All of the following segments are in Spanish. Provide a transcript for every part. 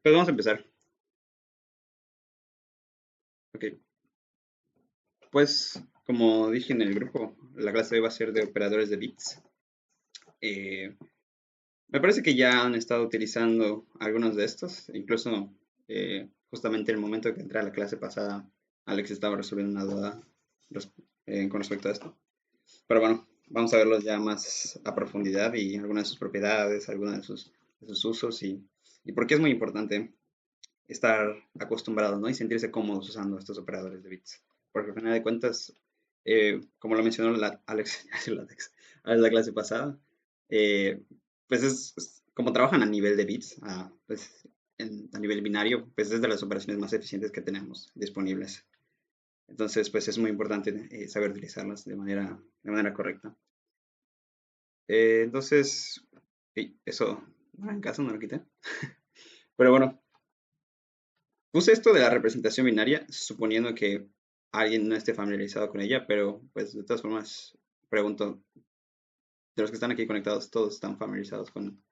Pues vamos a empezar. Ok. Pues, como dije en el grupo, la clase de hoy va a ser de operadores de bits. Eh, Me parece que ya han estado utilizando algunos de estos. Incluso, justamente en el momento que entré a la clase pasada, Alex estaba resolviendo una duda res- con respecto a esto. Pero bueno, vamos a verlos ya más a profundidad y algunas de sus propiedades, algunos de sus usos y por qué es muy importante estar acostumbrados, ¿no? Y sentirse cómodos usando estos operadores de bits. Porque al final de cuentas, como lo mencionó Alex, en la clase pasada, eh, pues como trabajan a nivel de bits, pues a nivel binario, pues es de las operaciones más eficientes que tenemos disponibles. Entonces, pues es muy importante saber utilizarlas de manera correcta. Entonces, sí, eso, no en caso, no lo quité. Pero bueno, puse esto de la representación binaria, suponiendo que alguien no esté familiarizado con ella, pero pues de todas formas, pregunto, de los que están aquí conectados, ¿todos están familiarizados con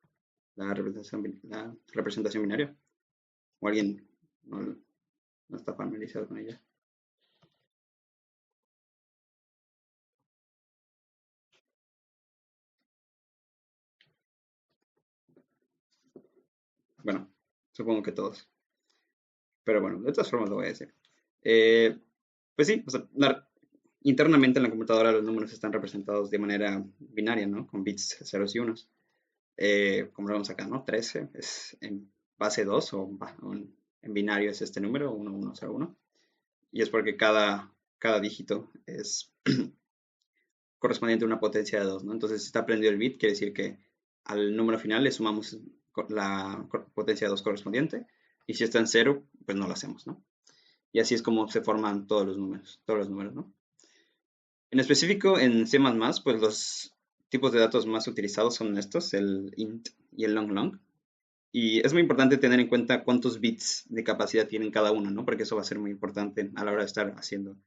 la representación binaria? ¿O alguien no está familiarizado con ella? Bueno, supongo que todos. Pero bueno, de todas formas lo voy a decir. Eh, pues sí, o sea, internamente en la computadora los números están representados de manera binaria, ¿no? Con bits ceros y unos. Como lo vemos acá, ¿no? 13 es en base 2 en binario es este número, 1101. Y es porque cada dígito es correspondiente a una potencia de 2, ¿no? Entonces, si está prendido el bit, quiere decir que al número final le sumamos la potencia de 2 correspondiente. Y si está en cero, pues no lo hacemos, ¿no? Y así es como se forman todos los números, ¿no? En específico, en C++, pues los tipos de datos más utilizados son estos, el int y el long long. Y es muy importante tener en cuenta cuántos bits de capacidad tienen cada uno, ¿no? Porque eso va a ser muy importante a la hora de estar haciendo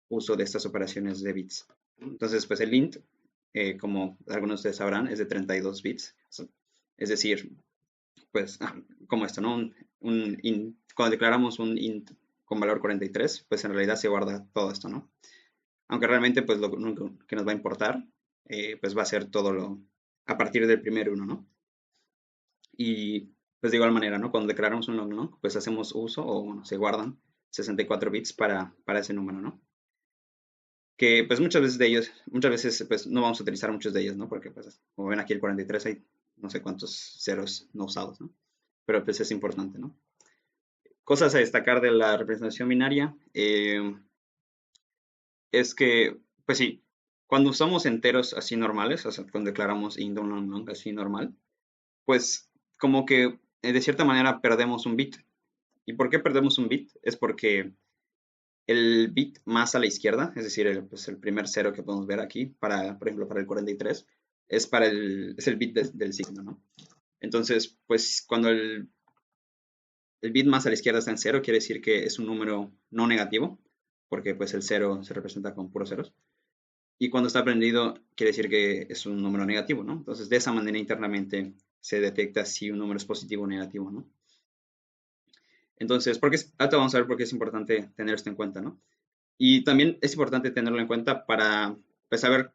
uso de estas operaciones de bits. Entonces, pues el int, como algunos de ustedes sabrán, es de 32 bits. Es decir, pues, como esto, ¿no? Cuando declaramos un int con valor 43, pues en realidad se guarda todo esto, ¿no? Aunque realmente, pues lo único que nos va a importar, pues va a ser todo a partir del primer uno, ¿no? Y pues de igual manera, ¿no? Cuando declaramos un long long, pues hacemos uso o bueno, se guardan 64 bits para ese número, ¿no? Que pues muchas veces pues no vamos a utilizar muchos de ellos, ¿no? Porque pues como ven aquí el 43 hay no sé cuántos ceros no usados, ¿no? Pero pues es importante, ¿no? Cosas a destacar de la representación binaria es que, pues sí, cuando usamos enteros así normales, o sea, cuando declaramos int long long así normal, pues como que de cierta manera perdemos un bit. ¿Y por qué perdemos un bit? Es porque el bit más a la izquierda, es decir, pues el primer cero que podemos ver aquí, por ejemplo, para el 43, es el bit del signo, ¿no? Entonces, pues cuando el bit más a la izquierda está en cero, quiere decir que es un número no negativo, porque pues el cero se representa con puros ceros. Y cuando está prendido, quiere decir que es un número negativo, ¿no? Entonces, de esa manera internamente se detecta si un número es positivo o negativo, ¿no? Entonces, ahorita vamos a ver por qué es importante tener esto en cuenta, ¿no? Y también es importante tenerlo en cuenta para pues, saber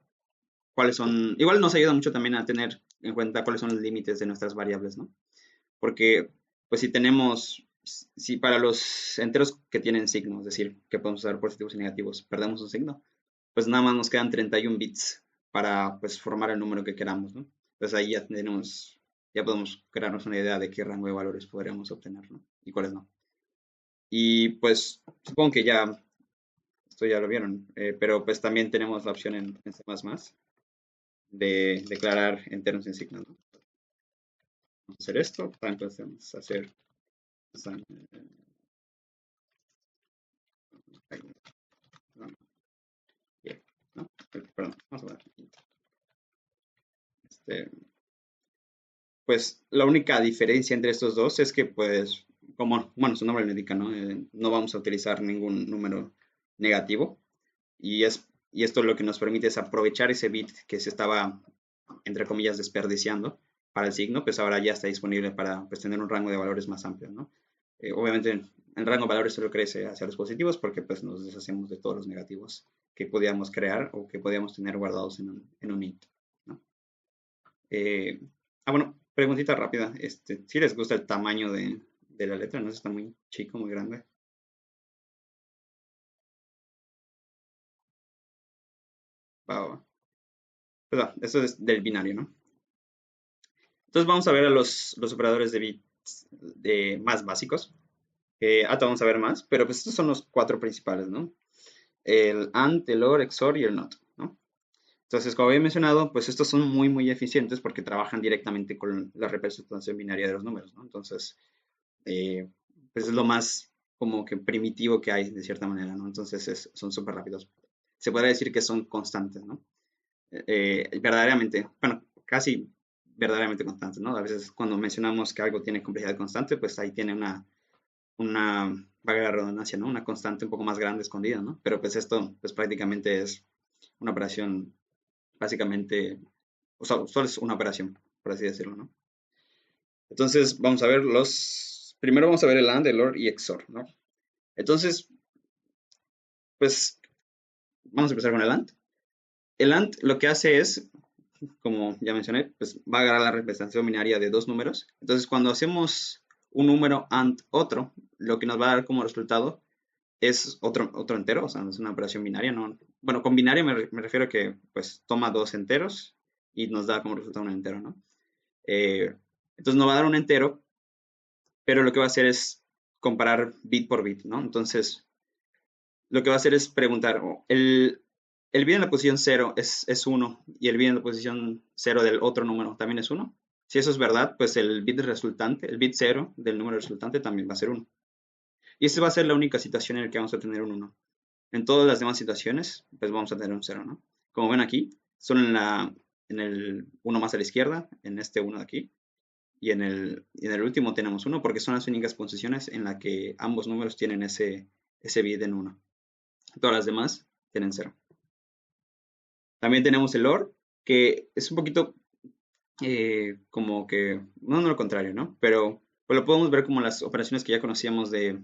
cuáles son, igual nos ayuda mucho también a tener en cuenta cuáles son los límites de nuestras variables, ¿no? Porque, pues si para los enteros que tienen signo, es decir, que podemos usar positivos y negativos, perdemos un signo, pues nada más nos quedan 31 bits para, pues, formar el número que queramos, ¿no? Entonces ahí ya podemos crearnos una idea de qué rango de valores podríamos obtener, ¿no? Y cuáles no. Y pues supongo que esto ya lo vieron, pero pues también tenemos la opción en C++ de declarar enteros en signo, ¿no? Vamos a hacer esto, para entonces vamos a hacer, no, no, perdón, vamos a ver, este, pues la única diferencia entre estos dos es que pues, como, bueno, su nombre lo indica, ¿no? No vamos a utilizar ningún número negativo y esto lo que nos permite es aprovechar ese bit que se estaba, entre comillas, desperdiciando para el signo, pues ahora ya está disponible para pues, tener un rango de valores más amplio, ¿no? Obviamente el rango de valores solo crece hacia los positivos porque pues nos deshacemos de todos los negativos que podíamos crear o que podíamos tener guardados en un int, ¿no? Eh, bueno, preguntita rápida. ¿Si les gusta el tamaño de la letra? ¿No? Está muy chico, muy grande. Va, va, va. Pues va, esto es del binario, ¿no? Entonces vamos a ver a los operadores de bits más básicos. Vamos a ver más, pero pues estos son los cuatro principales, ¿no? El AND, el OR, XOR y el NOT, ¿no? Entonces, como había mencionado, pues estos son muy, muy eficientes porque trabajan directamente con la representación binaria de los números, ¿no? Entonces, eh, pues es lo más como que primitivo que hay, de cierta manera, ¿no? Entonces, son súper rápidos. Se podría decir que son constantes, ¿no? Verdaderamente, bueno, casi verdaderamente constantes, ¿no? A veces cuando mencionamos que algo tiene complejidad constante, pues ahí tiene valga la redundancia, ¿no? Una constante un poco más grande escondida, ¿no? Pero pues esto, pues prácticamente es una operación, básicamente, o sea, solo es una operación, por así decirlo, ¿no? Entonces, vamos a ver primero vamos a ver el AND, el OR y XOR, ¿no? Entonces, pues, vamos a empezar con el AND. El AND lo que hace es, como ya mencioné, pues va a agarrar la representación binaria de dos números. Entonces, cuando hacemos un número AND otro, lo que nos va a dar como resultado es otro entero, o sea, no es una operación binaria, ¿no? Bueno, con binaria me refiero a que, pues, toma dos enteros y nos da como resultado un entero, ¿no? Eh, entonces nos va a dar un entero, pero lo que va a hacer es comparar bit por bit, ¿no? Entonces, lo que va a hacer es preguntar, el bit en la posición 0 es 1 y el bit en la posición 0 del otro número también es 1. Si eso es verdad, pues el bit resultante, el bit 0 del número resultante también va a ser 1. Y esa va a ser la única situación en la que vamos a tener un 1. En todas las demás situaciones, pues vamos a tener un 0, ¿no? Como ven aquí, solo en el 1 más a la izquierda, en este 1 de aquí, y en el último tenemos 1 porque son las únicas posiciones en las que ambos números tienen ese bit en 1. Todas las demás tienen 0. También tenemos el OR, que es un poquito como que, no lo contrario, ¿no? Pero pues lo podemos ver como las operaciones que ya conocíamos de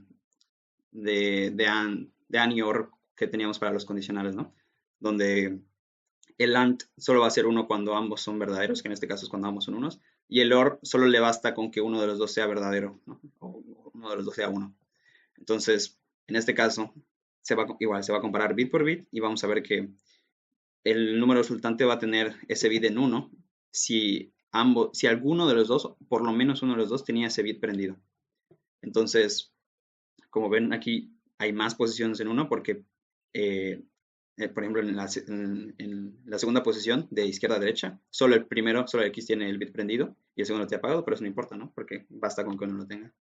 AND y OR que teníamos para los condicionales, ¿no? Donde el AND solo va a ser uno cuando ambos son verdaderos, que en este caso es cuando ambos son unos, y el OR solo le basta con que uno de los dos sea verdadero, ¿no? O uno de los dos sea uno. Entonces, en este caso, igual se va a comparar bit por bit y vamos a ver que el número resultante va a tener ese bit en uno si alguno de los dos, por lo menos uno de los dos, tenía ese bit prendido. Entonces, como ven aquí, hay más posiciones en uno porque, por ejemplo, en la segunda posición de izquierda a derecha, solo el X tiene el bit prendido y el segundo está apagado, pero eso no importa, ¿no? Porque basta con que uno lo tenga.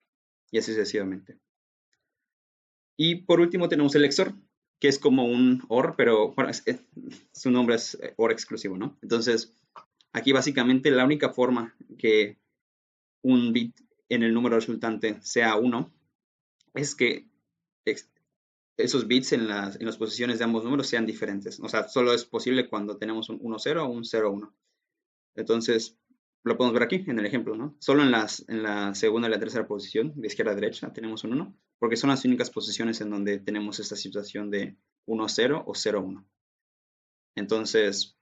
Y así sucesivamente. Y por último tenemos el XOR, que es como un OR, pero bueno, su nombre es OR exclusivo, ¿no? Entonces, aquí básicamente la única forma que un bit en el número resultante sea 1 es que esos bits en las posiciones de ambos números sean diferentes. O sea, solo es posible cuando tenemos un 1-0 o un 0-1. Entonces, lo podemos ver aquí en el ejemplo, ¿no? Solo en la segunda y la tercera posición, de izquierda a derecha, tenemos un 1, porque son las únicas posiciones en donde tenemos esta situación de 1-0 o 0-1. Entonces,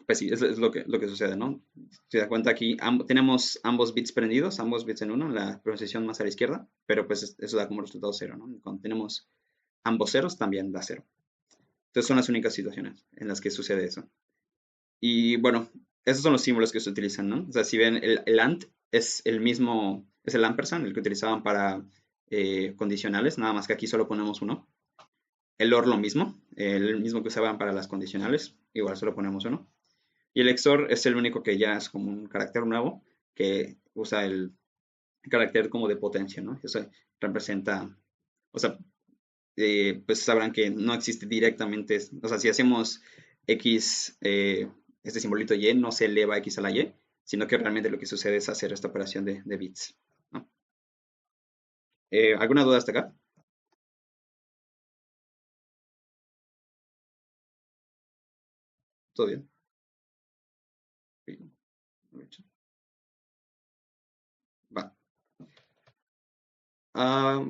pues sí, es lo que sucede, ¿no? Si te das cuenta aquí, tenemos ambos bits prendidos, ambos bits en 1, en la posición más a la izquierda, pero pues eso da como resultado 0, ¿no? Cuando tenemos ambos ceros, también da 0. Entonces son las únicas situaciones en las que sucede eso. Y bueno, esos son los símbolos que se utilizan, ¿no? O sea, si ven, el AND es el mismo, es el ampersand, el que utilizaban para condicionales, nada más que aquí solo ponemos uno. El OR lo mismo, el mismo que usaban para las condicionales, igual solo ponemos uno. Y el XOR es el único que ya es como un carácter nuevo, que usa el carácter como de potencia, ¿no? Eso representa, o sea, pues sabrán que no existe directamente, o sea, si hacemos X, este simbolito Y no se eleva X a la Y, sino que realmente lo que sucede es hacer esta operación de bits, ¿no? ¿Alguna duda hasta acá? ¿Todo bien? Sí, Ah,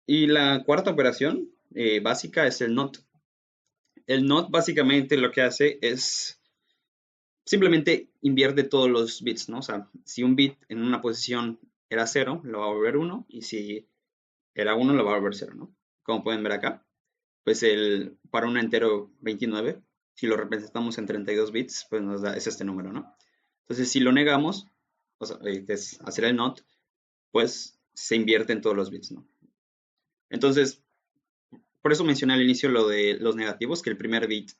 y la cuarta operación básica es el NOT. El NOT básicamente lo que hace es simplemente invierte todos los bits, ¿no? O sea, si un bit en una posición era cero, lo va a volver uno, y si era uno, lo va a volver cero, ¿no? Como pueden ver acá, pues para un entero 29, si lo representamos en 32 bits, pues es este número, ¿no? Entonces, si lo negamos, o sea, que es hacer el NOT, pues se invierte en todos los bits, ¿no? Entonces, por eso mencioné al inicio lo de los negativos, que el primer bit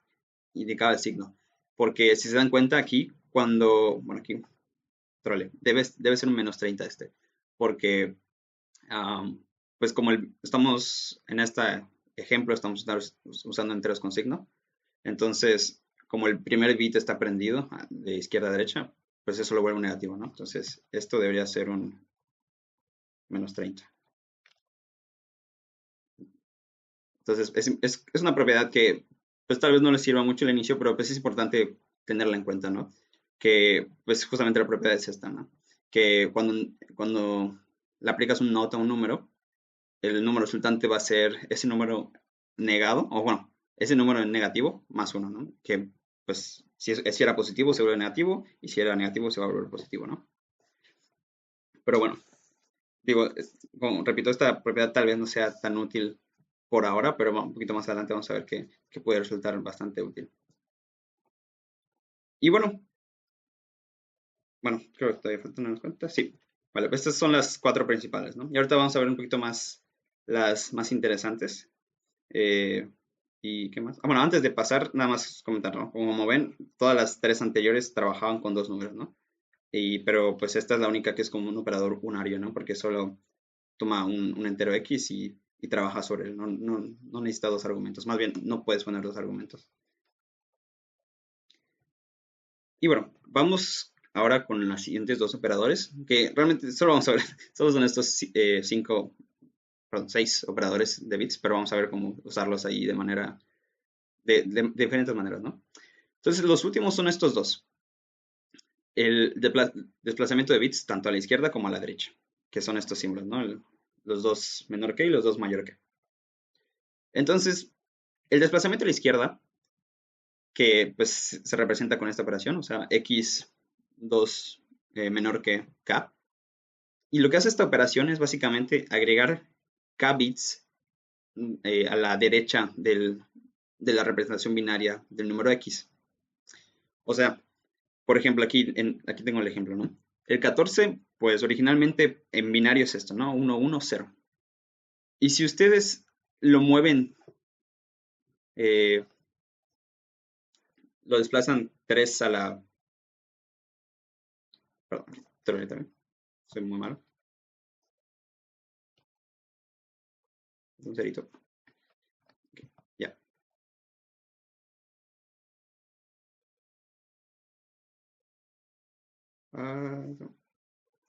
indicaba el signo. Porque si se dan cuenta aquí, bueno, aquí, debe ser un -30 este. Porque, pues como estamos en este ejemplo, estamos usando enteros con signo. Entonces, como el primer bit está prendido de izquierda a derecha, pues eso lo vuelve un negativo, ¿no? Entonces, esto debería ser un -30. Entonces, es una propiedad que pues tal vez no les sirva mucho al inicio, pero pues es importante tenerla en cuenta, ¿no? Que pues justamente la propiedad es esta, ¿no? Que cuando le aplicas un nota a un número, el número resultante va a ser ese número negado, o bueno, ese número negativo más uno, ¿no? Que pues si era positivo se vuelve negativo, y si era negativo se va a volver positivo, ¿no? Pero bueno, digo, como repito, esta propiedad tal vez no sea tan útil por ahora, pero un poquito más adelante vamos a ver que puede resultar bastante útil. Y bueno, creo que todavía faltan unas cuantas. Sí, vale, pues estas son las cuatro principales, ¿no? Y ahorita vamos a ver un poquito más las más interesantes. Eh, ¿Y qué más? Bueno, antes de pasar, nada más comentar, ¿no? Como ven, todas las tres anteriores trabajaban con dos números, ¿no? Pero pues esta es la única que es como un operador unario, ¿no? Porque solo toma un entero X y trabaja sobre él. No necesita dos argumentos. Más bien, no puedes poner dos argumentos. Y bueno, vamos ahora con los siguientes dos operadores, que realmente solo vamos a ver, solo son estos seis operadores de bits, pero vamos a ver cómo usarlos ahí de diferentes maneras, ¿no? Entonces, los últimos son estos dos. El desplazamiento de bits tanto a la izquierda como a la derecha, que son estos símbolos, ¿no? Los dos menor que y los dos mayor que. Entonces, el desplazamiento a la izquierda, que pues se representa con esta operación, o sea, x2 menor que k. Y lo que hace esta operación es básicamente agregar k bits a la derecha de la representación binaria del número x. O sea, por ejemplo, aquí tengo el ejemplo, ¿no? El 14, pues originalmente en binario es esto, ¿no? 1, 1, 0. Y si ustedes lo mueven, eh, lo desplazan 3 a la... Perdón, también. Soy muy malo. Un cerito. Okay, ya.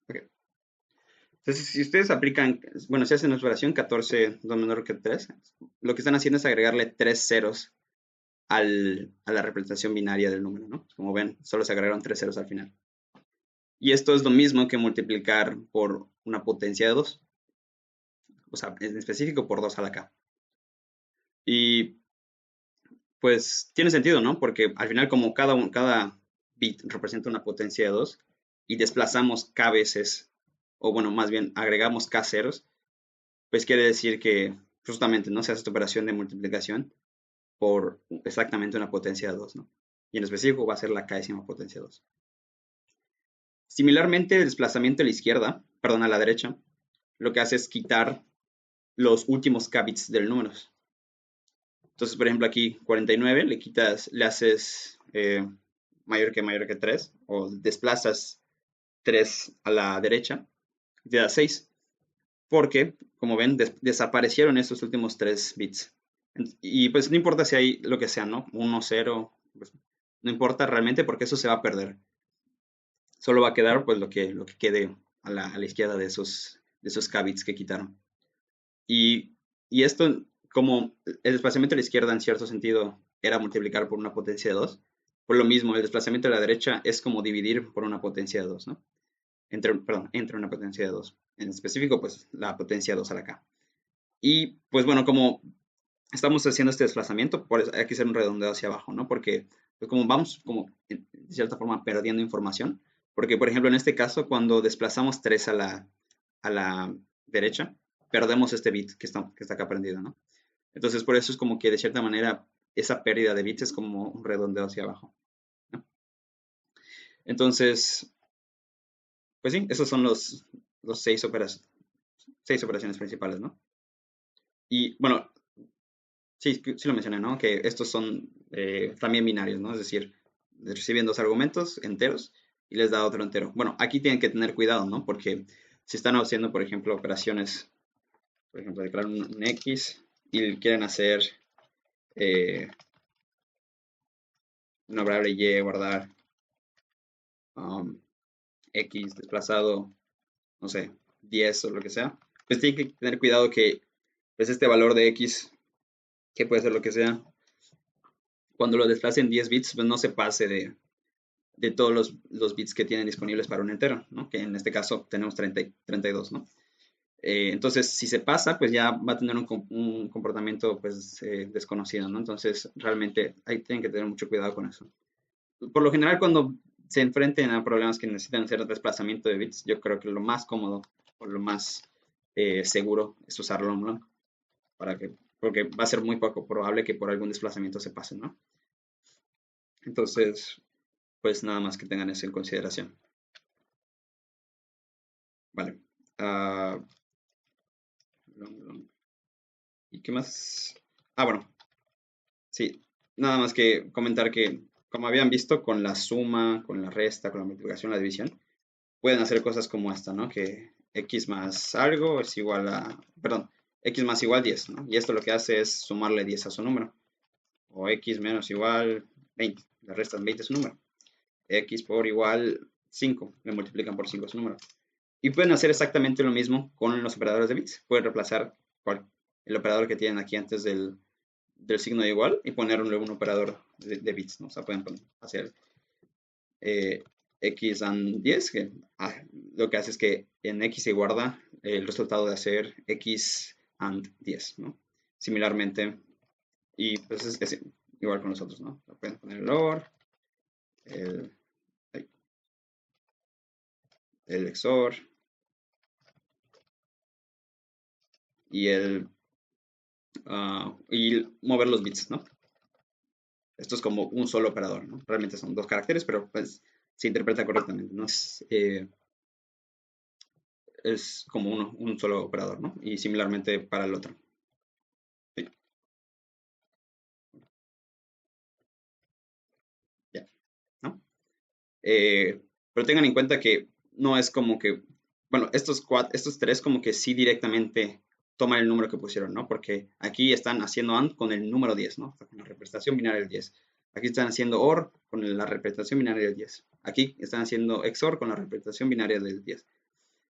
Ok. Entonces, si ustedes aplican, bueno, si hacen la operación 14, 2 menor que 3, lo que están haciendo es agregarle 3 ceros a la representación binaria del número, ¿no? Como ven, solo se agregaron 3 ceros al final. Y esto es lo mismo que multiplicar por una potencia de 2, o sea, en específico por 2 a la k. Y pues tiene sentido, ¿no? Porque al final como cada bit representa una potencia de 2 y desplazamos k veces, o bueno, más bien agregamos k ceros, pues quiere decir que justamente no se hace esta operación de multiplicación por exactamente una potencia de 2, ¿no? Y en específico va a ser la k-ésima potencia de 2. Similarmente, el desplazamiento a la izquierda, perdón, a la derecha, lo que hace es quitar los últimos k bits del número. Entonces, por ejemplo, aquí 49 le haces mayor que 3, o desplazas 3 a la derecha, y te da 6, porque, como ven, desaparecieron estos últimos 3 bits. Y pues no importa si hay lo que sea, ¿no? 1, 0, pues, no importa realmente porque eso se va a perder. Solo va a quedar pues lo que quede a la izquierda de esos k bits que quitaron. Y esto, como el desplazamiento a la izquierda en cierto sentido era multiplicar por una potencia de 2, por lo mismo, el desplazamiento a la derecha es como dividir por una potencia de 2, ¿no? entre una potencia de 2. En específico, pues la potencia 2 a la k. Y pues bueno, como estamos haciendo este desplazamiento, por eso hay que hacer un redondeo hacia abajo, ¿no? Porque pues como vamos como de cierta forma perdiendo información, porque por ejemplo en este caso cuando desplazamos 3 a la derecha, perdemos este bit que está acá prendido, ¿no? Entonces por eso es como que de cierta manera esa pérdida de bits es como un redondeo hacia abajo, ¿no? Entonces, pues sí, esos son los seis operaciones principales, ¿no? Y bueno, sí, sí lo mencioné, ¿no? Que estos son también binarios, ¿no? Es decir, reciben dos argumentos enteros y les da otro entero. Bueno, aquí tienen que tener cuidado, ¿no? Porque si están haciendo, por ejemplo, operaciones, por ejemplo, declarar un X y quieren hacer una variable Y, guardar um, X desplazado, no sé, 10 o lo que sea, pues tienen que tener cuidado que pues este valor de X, que puede ser lo que sea, cuando lo desplacen 10 bits, pues no se pase de todos los bits que tienen disponibles para un entero, ¿no? Que en este caso tenemos 32, ¿no? Entonces, si se pasa, pues ya va a tener un comportamiento pues desconocido, ¿no? Entonces, realmente ahí tienen que tener mucho cuidado con eso. Por lo general, cuando se enfrenten a problemas que necesitan hacer desplazamiento de bits, yo creo que lo más cómodo o lo más seguro es usar long long, porque va a ser muy poco probable que por algún desplazamiento se pase, ¿no? Entonces, pues nada más que tengan eso en consideración. Vale. Ah, ¿y qué más? Ah, bueno, sí. Nada más que comentar que, como habían visto, con la suma, con la resta, con la multiplicación, la división, pueden hacer cosas como esta, ¿no? Que x más algo es igual a, perdón, x más igual 10, ¿no? Y esto lo que hace es sumarle 10 a su número. O x menos igual 20. Le restan 20 a su número. X por igual 5. Le multiplican por 5 a su número. Y pueden hacer exactamente lo mismo con los operadores de bits. Pueden reemplazar el operador que tienen aquí antes del signo de igual y ponerle un operador de bits, ¿no? O sea, pueden hacer eh, x and 10, que lo que hace es que en x se guarda el resultado de hacer x and 10, ¿no? Similarmente, y pues es igual con los otros, ¿no? Pueden poner el OR, el, el XOR y mover los bits, ¿no? Esto es como un solo operador, ¿no? Realmente son dos caracteres, pero pues se interpreta correctamente, ¿no? Es como un solo operador, ¿no? Y similarmente para el otro. ¿Sí? Ya, ¿no? Pero tengan en cuenta que no es como que, bueno, estos tres como que sí directamente toman el número que pusieron, ¿no? Porque aquí están haciendo AND con el número 10, ¿no? Con la representación binaria del 10. Aquí están haciendo OR con la representación binaria del 10. Aquí están haciendo XOR con la representación binaria del 10.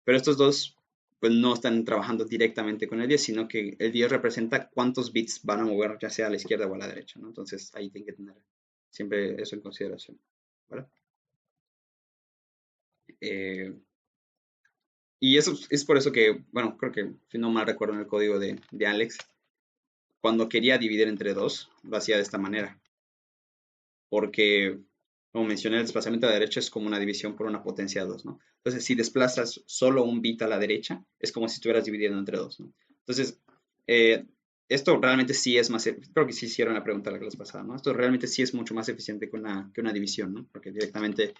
Pero estos dos, pues no están trabajando directamente con el 10, sino que el 10 representa cuántos bits van a mover, ya sea a la izquierda o a la derecha, ¿no? Entonces ahí tienen que tener siempre eso en consideración, ¿vale? Eh, y eso es por eso que, bueno, creo que si no mal recuerdo en el código de Alex, cuando quería dividir entre dos, lo hacía de esta manera. Porque, como mencioné, el desplazamiento a la derecha es como una división por una potencia de 2, ¿no? Entonces, si desplazas solo un bit a la derecha, es como si estuvieras dividiendo entre dos, ¿no? Entonces, eh, esto realmente sí es más, creo que sí hicieron la pregunta la clase pasada, ¿no? Esto realmente sí es mucho más eficiente que una división, ¿no? Porque directamente,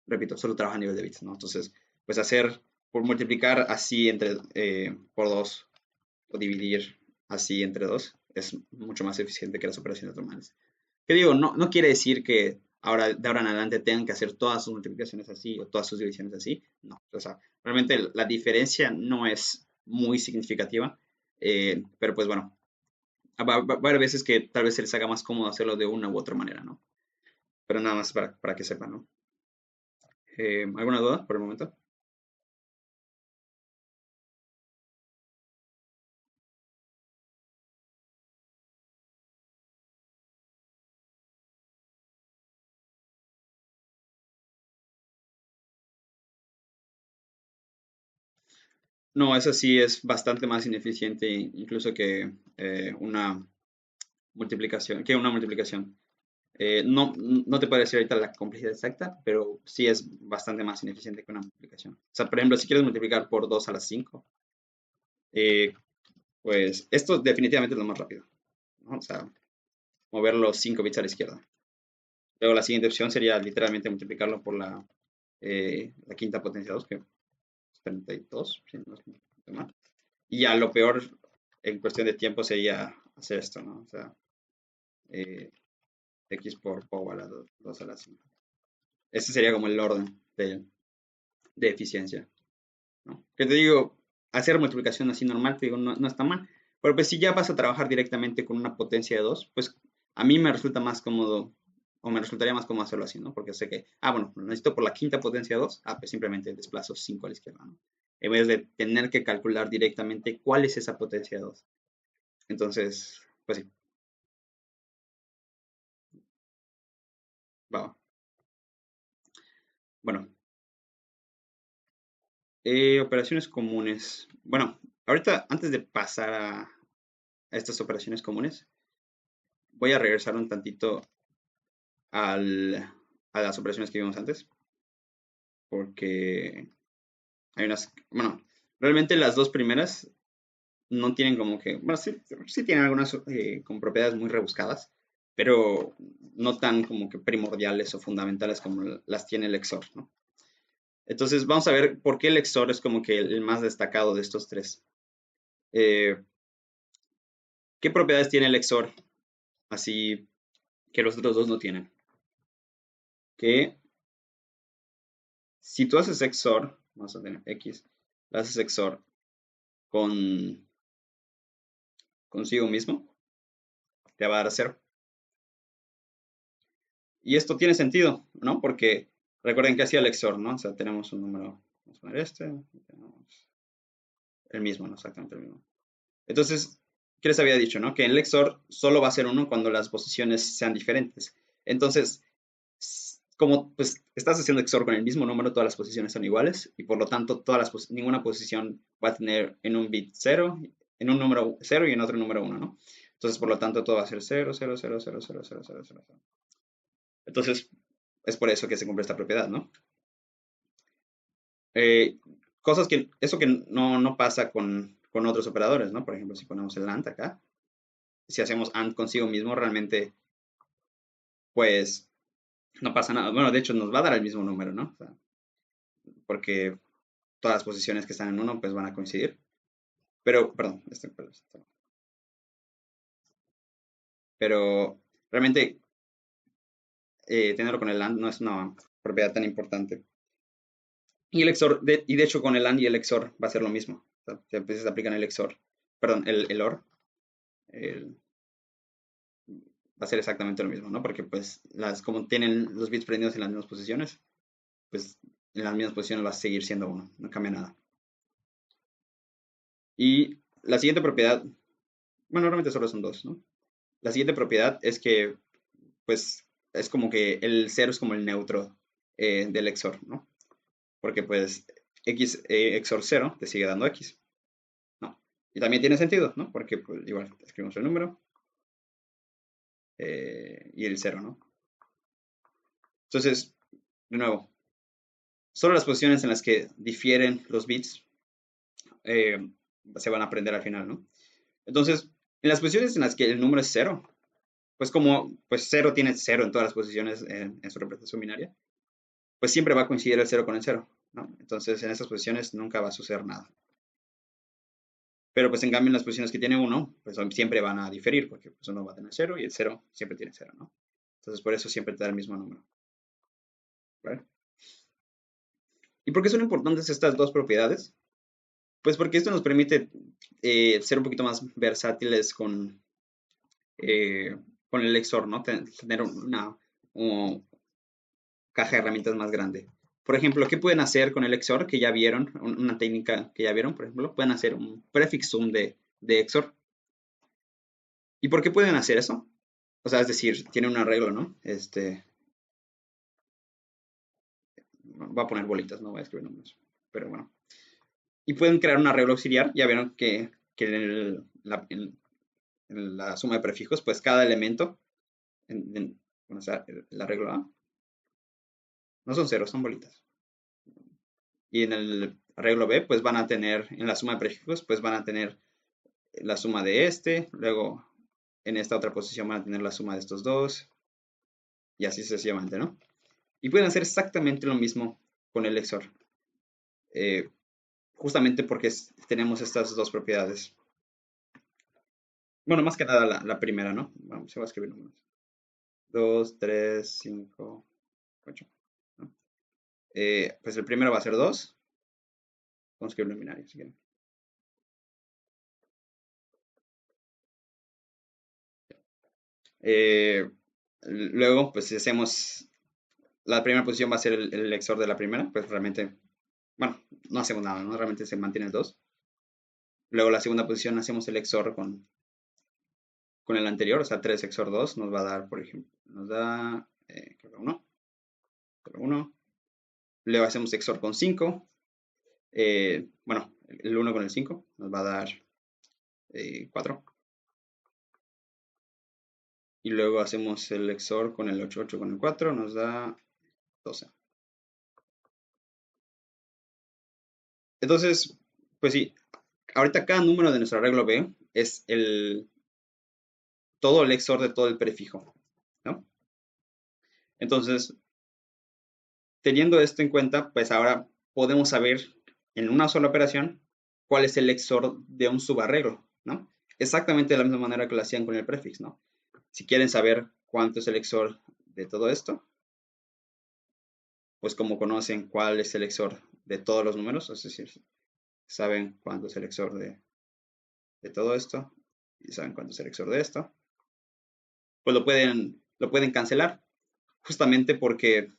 repito, solo trabaja a nivel de bits, ¿no? Entonces, pues por multiplicar así por 2 o dividir así entre 2 es mucho más eficiente que las operaciones normales. Que digo, no quiere decir que de ahora en adelante tengan que hacer todas sus multiplicaciones así o todas sus divisiones así. No, o sea, realmente la diferencia no es muy significativa, pero pues bueno, va a haber veces que tal vez se les haga más cómodo hacerlo de una u otra manera, ¿no? Pero nada más para que sepan, ¿no? ¿Alguna duda por el momento? No, eso sí es bastante más ineficiente incluso que una multiplicación. No te puedo decir ahorita la complejidad exacta, pero sí es bastante más ineficiente que una multiplicación. O sea, por ejemplo, si quieres multiplicar por 2 a la 5, eh, pues esto definitivamente es lo más rápido, ¿no? O sea, mover los 5 bits a la izquierda. Luego la siguiente opción sería literalmente multiplicarlo por la quinta potencia 2, que es 32, si no estoy mal. Y ya lo peor en cuestión de tiempo sería hacer esto, ¿no? O sea, eh, x por pow a la 2 a la 5. Ese sería como el orden de eficiencia, ¿no? Que te digo, hacer multiplicación así normal, te digo, no está mal. Pero pues si ya vas a trabajar directamente con una potencia de 2, pues a mí me resulta más cómodo, o me resultaría más cómodo hacerlo así, ¿no? Porque sé que, bueno, lo necesito por la quinta potencia de 2, pues simplemente desplazo 5 a la izquierda, ¿no? En vez de tener que calcular directamente cuál es esa potencia de 2. Entonces, pues sí, va. Bueno, operaciones comunes. Bueno, ahorita antes de pasar a estas operaciones comunes, voy a regresar un tantito a las operaciones que vimos antes, porque hay unas, bueno, realmente las dos primeras no tienen como que, bueno, sí tienen algunas con propiedades muy rebuscadas, pero no tan como que primordiales o fundamentales como las tiene el EXOR, ¿no? Entonces vamos a ver por qué el EXOR es como que el más destacado de estos tres. Eh, ¿Qué propiedades tiene el EXOR así que los otros dos no tienen? Que si tú haces EXOR, vamos a tener X, haces EXOR con consigo mismo, te va a dar 0. Y esto tiene sentido, ¿no? Porque recuerden que hacía el EXOR, ¿no? O sea, tenemos un número, vamos a poner tenemos el mismo, ¿no? Exactamente el mismo. Entonces, ¿qué les había dicho, no? Que en el EXOR solo va a ser 1 cuando las posiciones sean diferentes. Entonces, como pues estás haciendo EXOR con el mismo número, todas las posiciones son iguales y por lo tanto ninguna posición va a tener en un bit 0, en un número 0 y en otro número 1, ¿no? Entonces, por lo tanto, todo va a ser 0, 0, 0, 0, 0, 0, 0, 0, 0. Entonces, es por eso que se cumple esta propiedad, ¿no? Eh, eso que no pasa con otros operadores, ¿no? Por ejemplo, si ponemos el AND acá, si hacemos AND consigo mismo, realmente, pues, no pasa nada. Bueno, de hecho, nos va a dar el mismo número, ¿no? O sea, porque todas las posiciones que están en 1, pues van a coincidir. Pero, perdón, pero realmente tenerlo con el AND no es una propiedad tan importante. Y el XOR, y de hecho con el AND y el XOR va a ser lo mismo. O sea, pues, se aplican el XOR, perdón, el OR, va a ser exactamente lo mismo, ¿no? Porque pues como tienen los bits prendidos en las mismas posiciones, pues en las mismas posiciones va a seguir siendo 1, no cambia nada. Y la siguiente propiedad, bueno, realmente solo son 2, ¿no? La siguiente propiedad es que, pues, es como que el 0 es como el neutro del XOR, ¿no? Porque pues X XOR 0 te sigue dando X, ¿no? Y también tiene sentido, ¿no? Porque pues, igual escribimos el número y el 0, ¿no? Entonces, de nuevo, solo las posiciones en las que difieren los bits eh, se van a aprender al final, ¿no? Entonces, en las posiciones en las que el número es 0, pues como pues 0 tiene 0 en todas las posiciones en su representación binaria, pues siempre va a coincidir el 0 con el 0, ¿no? Entonces, en esas posiciones nunca va a suceder nada. Pero pues en cambio en las posiciones que tiene 1, pues siempre van a diferir, porque pues 1 va a tener 0 y el 0 siempre tiene 0, ¿no? Entonces, por eso siempre te da el mismo número, ¿vale? ¿Y por qué son importantes estas dos propiedades? Pues porque esto nos permite ser un poquito más versátiles con el XOR, ¿no? Tener caja de herramientas más grande. Por ejemplo, ¿qué pueden hacer con el XOR que ya vieron? Una técnica que ya vieron, por ejemplo, pueden hacer un prefix sum de XOR. ¿Y por qué pueden hacer eso? O sea, es decir, tiene un arreglo, ¿no? Voy a poner bolitas, no voy a escribir números, pero bueno. y pueden crear un arreglo auxiliar. Ya vieron que en la suma de prefijos, pues cada elemento, o sea, el arreglo A, no son ceros, son bolitas. Y en el arreglo B, pues van a tener, en la suma de prefijos, pues van a tener la suma de este, luego en esta otra posición van a tener la suma de estos dos, y así sucesivamente, ¿no? Y pueden hacer exactamente lo mismo con el XOR, justamente porque tenemos estas dos propiedades. Bueno, más que nada la primera, ¿no? Vamos, se va a escribir números. 2, 3, 5, 8. ¿no? Pues el primero va a ser 2. Vamos a escribirlo en binario, si quieren. Luego, pues si hacemos, la primera posición va a ser el XOR de la primera, pues realmente, bueno, no hacemos nada, ¿no? Realmente se mantiene el 2. Luego la segunda posición hacemos el XOR con el anterior, o sea, 3 XOR 2 nos va a dar, por ejemplo, nos da, creo que 1, 1. Luego hacemos XOR con 5. Bueno, el 1 con el 5 nos va a dar 4. Y luego hacemos el XOR con el 8, 8 con el 4, nos da 12. Entonces, pues sí, ahorita cada número de nuestro arreglo B es todo el XOR de todo el prefijo, ¿no? Entonces, teniendo esto en cuenta, pues ahora podemos saber en una sola operación cuál es el XOR de un subarreglo, ¿no? Exactamente de la misma manera que lo hacían con el prefix, ¿no? Si quieren saber cuánto es el XOR de todo esto, pues como conocen cuál es el XOR de todos los números, es decir, saben cuánto es el XOR de todo esto y saben cuánto es el XOR de esto, pues lo pueden cancelar, justamente porque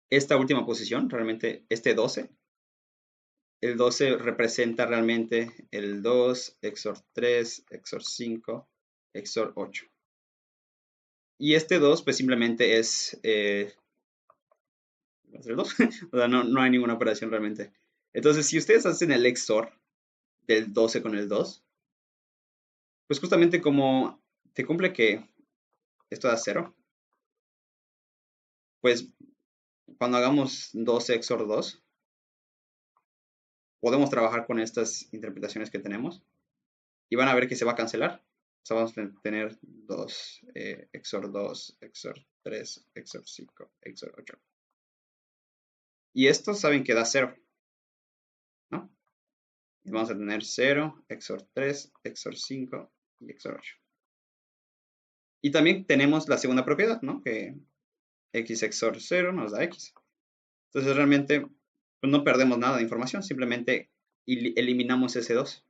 esta última posición, realmente este 12, el 12 representa realmente el 2, XOR 3, XOR 5, XOR 8. Y este 2 pues simplemente es el 2, o sea, no hay ninguna operación realmente. Entonces, si ustedes hacen el XOR del 12 con el 2, pues justamente como te cumple que esto da 0, pues cuando hagamos 12 XOR 2, podemos trabajar con estas interpretaciones que tenemos y van a ver que se va a cancelar. O sea, vamos a tener 2 XOR 2, XOR 3, XOR 5, XOR 8. Y estos saben que da 0, ¿no? Y vamos a tener 0, XOR 3, XOR 5 y XOR 8. Y también tenemos la segunda propiedad, ¿no? Que X XOR 0 nos da X. Entonces realmente pues no perdemos nada de información, simplemente eliminamos ese 2.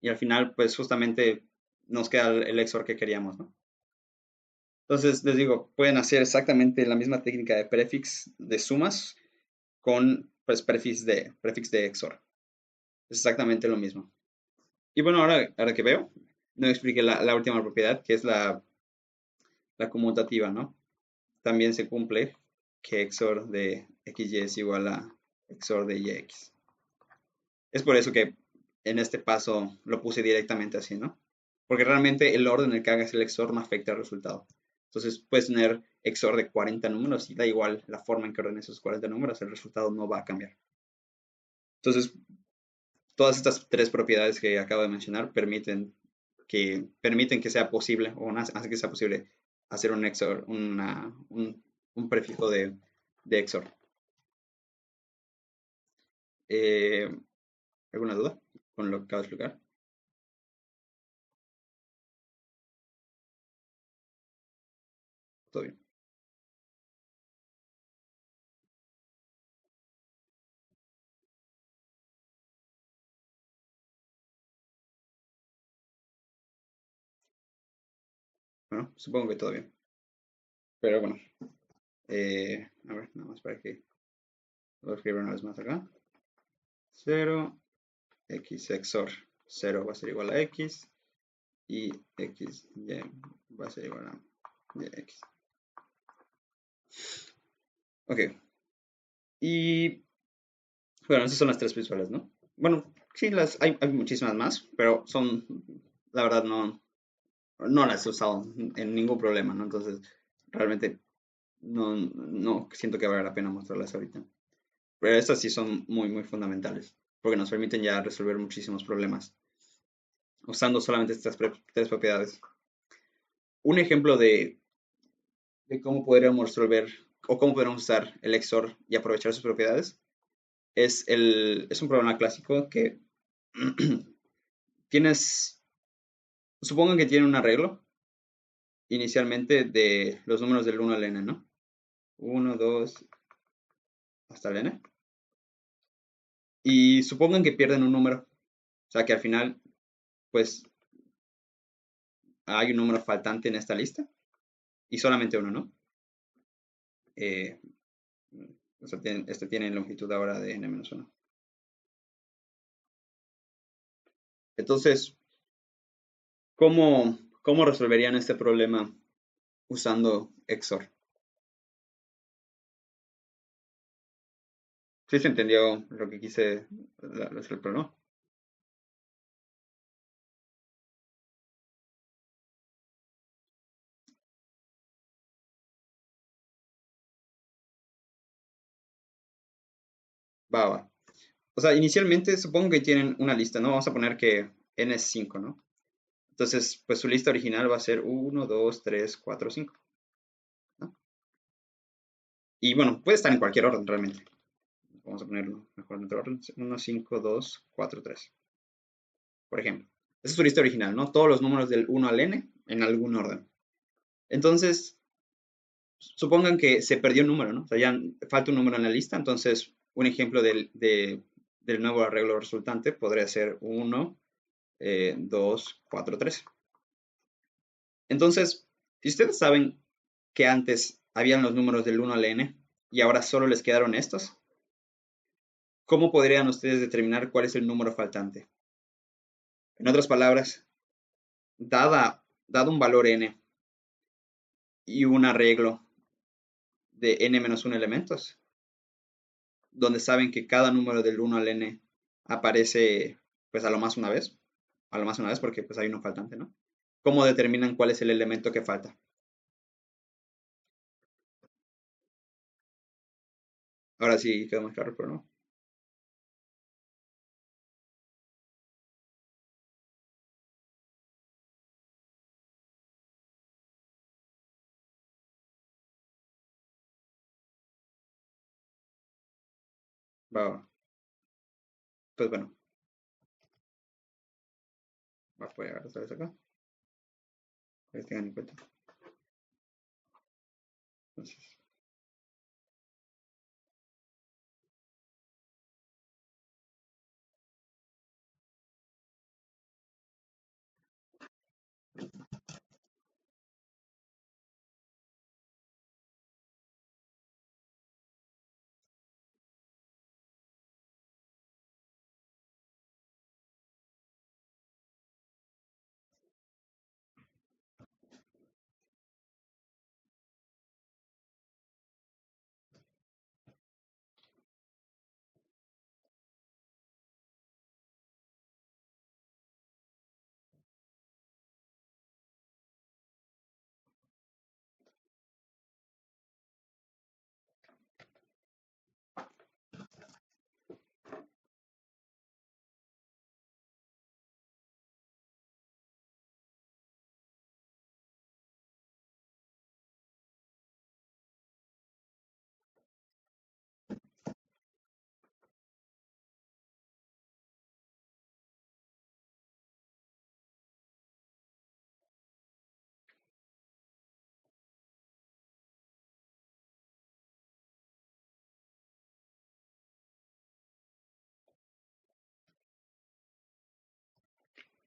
Y al final pues justamente nos queda el XOR que queríamos, ¿no? Entonces les digo, pueden hacer exactamente la misma técnica de prefix de sumas con pues prefix de XOR. Es exactamente lo mismo. Y bueno, ahora que veo, no expliqué la última propiedad, que es la conmutativa, ¿no? También se cumple que XOR de XY es igual a XOR de YX. Es por eso que en este paso lo puse directamente así, ¿no? Porque realmente el orden en el que hagas el XOR no afecta al resultado. Entonces puedes tener XOR de 40 números y da igual la forma en que ordenes esos 40 números, el resultado no va a cambiar. Entonces, todas estas tres propiedades que acabo de mencionar permiten que sea posible, o hacen que sea posible hacer un XOR, un prefijo de XOR. Eh, ¿Alguna duda con lo que acabo de explicar? Todo bien. Bueno, supongo que todo bien. Pero bueno, a ver, nada más para que lo escriba una vez más acá. 0, x XOR 0 va a ser igual a x y x, y va a ser igual a y x. Ok, Y bueno, esas son las tres principales, ¿no? Bueno, sí, hay muchísimas más, pero son, la verdad, no las he usado en ningún problema, ¿no? Entonces, realmente no siento que valga la pena mostrarlas ahorita. Pero estas sí son muy fundamentales, porque nos permiten ya resolver muchísimos problemas usando solamente estas tres propiedades. Un ejemplo de cómo podríamos resolver o cómo podríamos usar el XOR y aprovechar sus propiedades es un problema clásico que tienes, supongan que tiene un arreglo inicialmente de los números del 1 al n, ¿no? 1, 2, hasta el n. Y supongan que pierden un número, o sea que al final, pues, hay un número faltante en esta lista y solamente uno, ¿no? Eh, o sea, este tiene longitud ahora de n-1. Entonces, ¿cómo resolverían este problema usando XOR? ¿Sí se entendió lo que quise resolver, no? Va. O sea, inicialmente supongo que tienen una lista, ¿no? Vamos a poner que n es 5, ¿no? Entonces, pues su lista original va a ser 1, 2, 3, 4, 5, ¿no? Y bueno, puede estar en cualquier orden realmente. Vamos a ponerlo mejor en otro orden. 1, 5, 2, 4, 3. Por ejemplo. Esa es su lista original, ¿no? Todos los números del 1 al n en algún orden. Entonces, supongan que se perdió un número, ¿no? O sea, ya falta un número en la lista, entonces un ejemplo del nuevo arreglo resultante podría ser 1, 2, 4, 3. Entonces, si ustedes saben que antes habían los números del 1 al n y ahora solo les quedaron estos, ¿cómo podrían ustedes determinar cuál es el número faltante? En otras palabras, dado un valor n y un arreglo de n-1 elementos, donde saben que cada número del 1 al n aparece pues a lo más una vez porque pues hay uno faltante, ¿no? ¿Cómo determinan cuál es el elemento que falta? Ahora sí quedó más claro, pero no. Va. Pues bueno, voy a agarrar esta vez acá, para que tengan en cuenta. Entonces,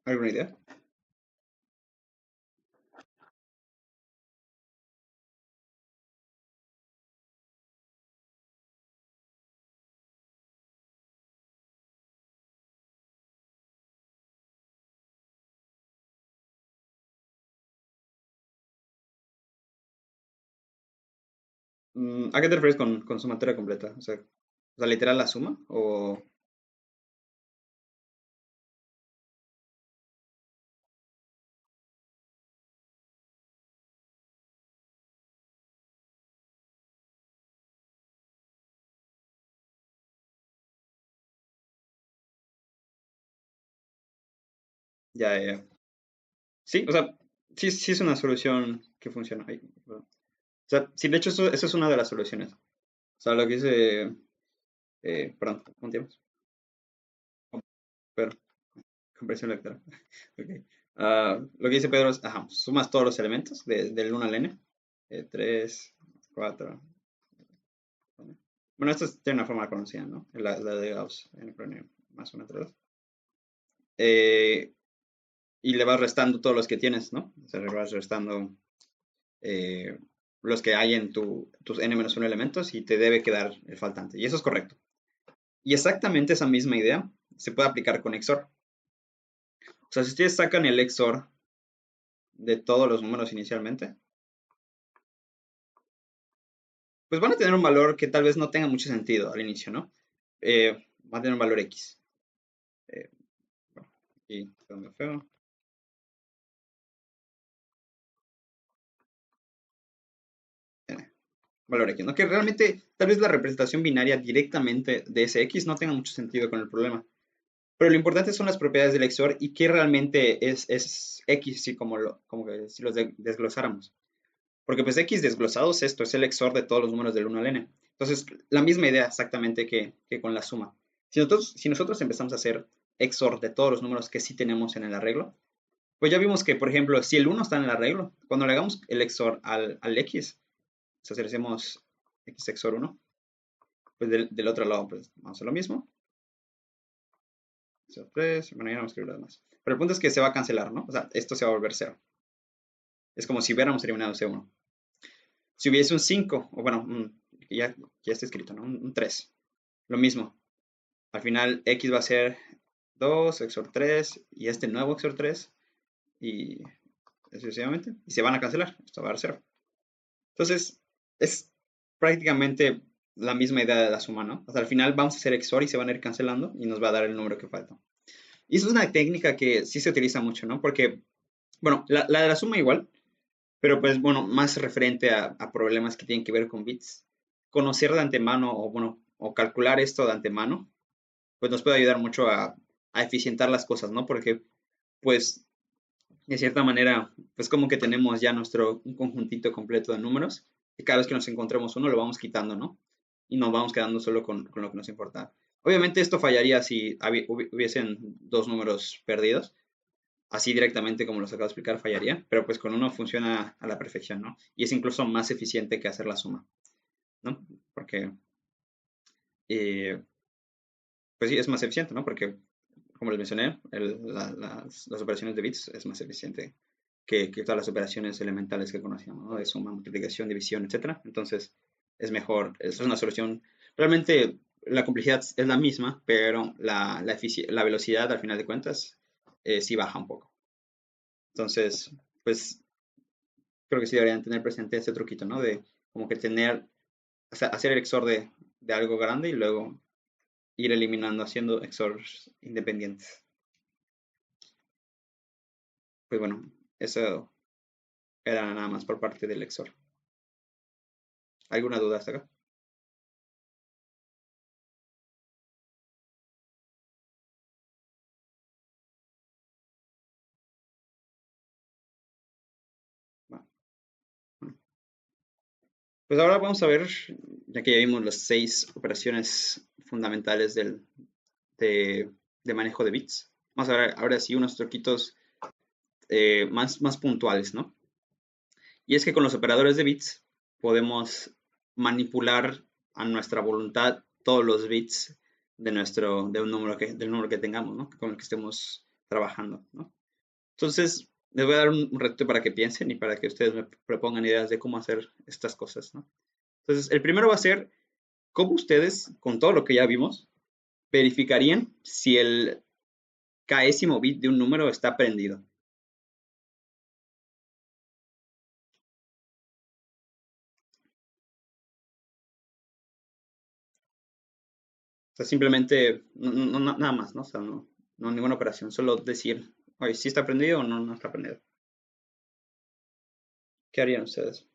¿alguna idea? ¿A qué te refieres con su materia completa? O sea, O sea, literal la suma, o ya, ya, ya. Sí, o sea, sí, sí es una solución que funciona. Ay, perdón. O sea, sí, de hecho, eso es una de las soluciones. O sea, lo que dice, perdón, ¿cómo te llamas? Pedro, compresión lectora. Ok. Lo que dice Pedro es, ajá, sumas todos los elementos del 1 al n. 3, 4. Bueno, esto tiene una forma conocida, ¿no? La de Gauss, n por n más 1 entre 2. Y le vas restando todos los que tienes, ¿no? O sea, le vas restando eh, los que hay en tus n-1 elementos y te debe quedar el faltante. Y eso es correcto. Y exactamente esa misma idea se puede aplicar con XOR. O sea, si ustedes sacan el XOR de todos los números inicialmente, pues van a tener un valor que tal vez no tenga mucho sentido al inicio, ¿no? Va a tener un valor X. Eh, bueno, y quedó medio feo. Eh, valor X, ¿no? Que realmente tal vez la representación binaria directamente de ese X no tenga mucho sentido con el problema. Pero lo importante son las propiedades del XOR y qué realmente es X, si como que si los desglosáramos. Porque pues X desglosado es esto, es el XOR de todos los números del 1 al n. Entonces, la misma idea exactamente que con la suma. Si nosotros empezamos a hacer XOR de todos los números que sí tenemos en el arreglo, pues ya vimos que, por ejemplo, si el 1 está en el arreglo, cuando le hagamos el XOR al X, o sea, si le hacemos X XOR 1, pues del otro lado, pues vamos a hacer lo mismo. XOR 3, bueno, ya no vamos a escribir lo demás. Pero el punto es que se va a cancelar, ¿no? O sea, esto se va a volver 0. Es como si hubiéramos eliminado ese 1. Si hubiese un 5, o bueno, ya está escrito, ¿no? Un 3. Lo mismo. Al final X va a ser 2 XOR 3 y este nuevo XOR 3 y sucesivamente. Y se van a cancelar. Esto va a dar 0. Entonces, es prácticamente la misma idea de la suma, ¿no? Hasta al final vamos a hacer XOR y se van a ir cancelando y nos va a dar el número que falta. Y eso es una técnica que sí se utiliza mucho, ¿no? Porque, bueno, la de la suma igual, pero pues bueno, más referente a problemas que tienen que ver con bits. Conocer de antemano o bueno, o calcular esto de antemano, pues nos puede ayudar mucho a eficientar las cosas, ¿no? Porque pues de cierta manera, pues como que tenemos ya un conjuntito completo de números y cada vez que nos encontremos uno lo vamos quitando, ¿no? Y nos vamos quedando solo con lo que nos importa. Obviamente esto fallaría si hubiesen dos números perdidos, así directamente como los acabo de explicar fallaría, pero pues con uno funciona a la perfección, ¿no? Y es incluso más eficiente que hacer la suma, ¿no? Porque, eh, pues sí, es más eficiente, ¿no? Porque, como les mencioné, las operaciones de bits es más eficiente que todas las operaciones elementales que conocíamos, ¿no? De suma, multiplicación, división, etcétera. Entonces, es mejor, es una solución. Realmente la complejidad es la misma, pero la velocidad, al final de cuentas, sí baja un poco. Entonces, pues creo que sí deberían tener presente ese truquito, ¿no? De como que o sea, hacer el XOR de algo grande y luego ir eliminando, haciendo XORs independientes. Pues bueno, eso era nada más por parte del XOR. ¿Alguna duda hasta acá? Bueno, bueno. Pues ahora vamos a ver, ya que ya vimos las 6 operaciones fundamentales de, de manejo de bits, vamos a ver ahora sí unos truquitos más puntuales, ¿no? Y es que con los operadores de bits podemos manipular a nuestra voluntad todos los bits del número que tengamos, ¿no? Con el que estemos trabajando, ¿no? Entonces, les voy a dar un reto para que piensen y para que ustedes me propongan ideas de cómo hacer estas cosas, ¿no? Entonces, el primero va a ser cómo ustedes, con todo lo que ya vimos, verificarían si el késimo bit de un número está prendido. sea, simplemente, nada más, ¿no? O sea, no ninguna operación, solo decir, oye, si está prendido o no está prendido. ¿Qué harían ustedes?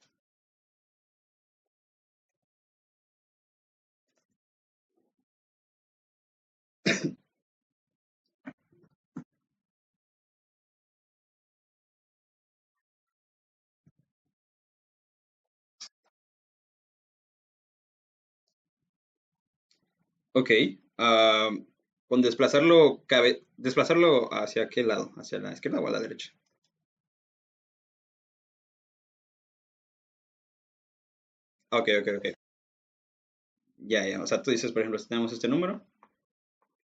Ok, ah, con desplazarlo, desplazarlo hacia qué lado, hacia la izquierda o a la derecha. Ok, ok, ok. Ya, ya. O sea, tú dices, por ejemplo, si tenemos este número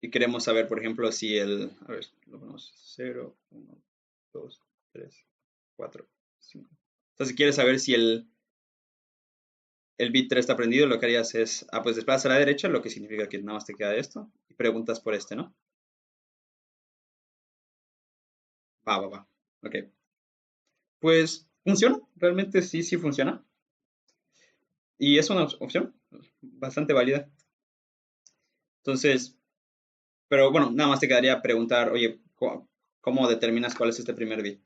y queremos saber, por ejemplo, si a ver, lo ponemos 0, 1, 2, 3, 4, 5. Entonces, si quieres saber si el bit 3 está prendido, lo que harías es, pues desplaza a la derecha, lo que significa que nada más te queda esto, y preguntas por este, ¿no? Va, va, va. Ok. Pues funciona, realmente sí, sí funciona. Y es una opción bastante válida. Entonces, pero bueno, nada más te quedaría preguntar, oye, ¿cómo determinas cuál es este primer bit?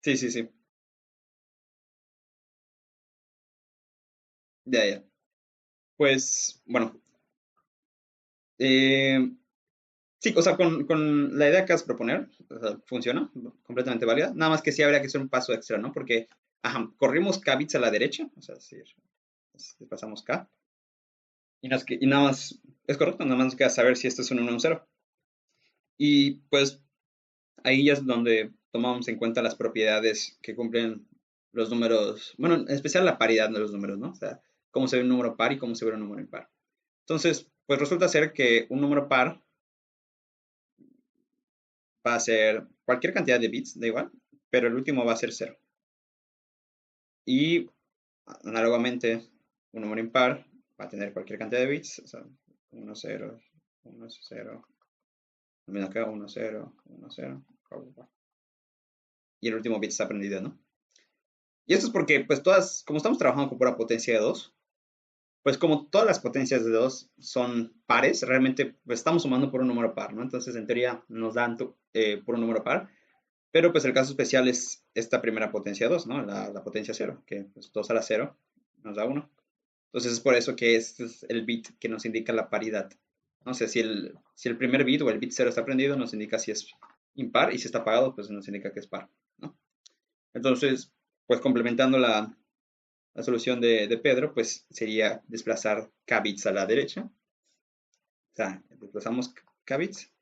Sí, sí, sí. Ya, ya. Pues, bueno, eh, sí, o sea, con la idea que vas a proponer, o sea, funciona, completamente válida. Nada más que sí habría que hacer un paso extra, ¿no? Porque, ajá, corrimos K bits a la derecha, o sea, si pasamos K, y nada más, es correcto, nada más nos queda saber si esto es un 1 o un 0. Y pues ahí ya es donde tomamos en cuenta las propiedades que cumplen los números, bueno, en especial la paridad de los números, ¿no? O sea, cómo se ve un número par y cómo se ve un número impar. Entonces, pues resulta ser que un número par va a ser cualquier cantidad de bits, da igual, pero el último va a ser cero. Y análogamente, un número impar va a tener cualquier cantidad de bits, o sea, 1, 0, 1, 0, acá 1, 0, 1, 0, y el último bit está prendido, ¿no? Y esto es porque, pues todas, como estamos trabajando con pura potencia de 2, pues como todas las potencias de 2 son pares, realmente pues, estamos sumando por un número par, ¿no? Entonces, en teoría, nos dan por un número par. Pero pues el caso especial es esta primera potencia 2, ¿no? La potencia cero, que pues 2 a la cero nos da uno. Entonces es por eso que este es el bit que nos indica la paridad. No sé si el primer bit o el bit cero está prendido, nos indica si es impar y si está apagado, pues nos indica que es par, ¿no? Entonces, pues complementando la solución de Pedro, pues sería desplazar k bits a la derecha. O sea, desplazamos k bits.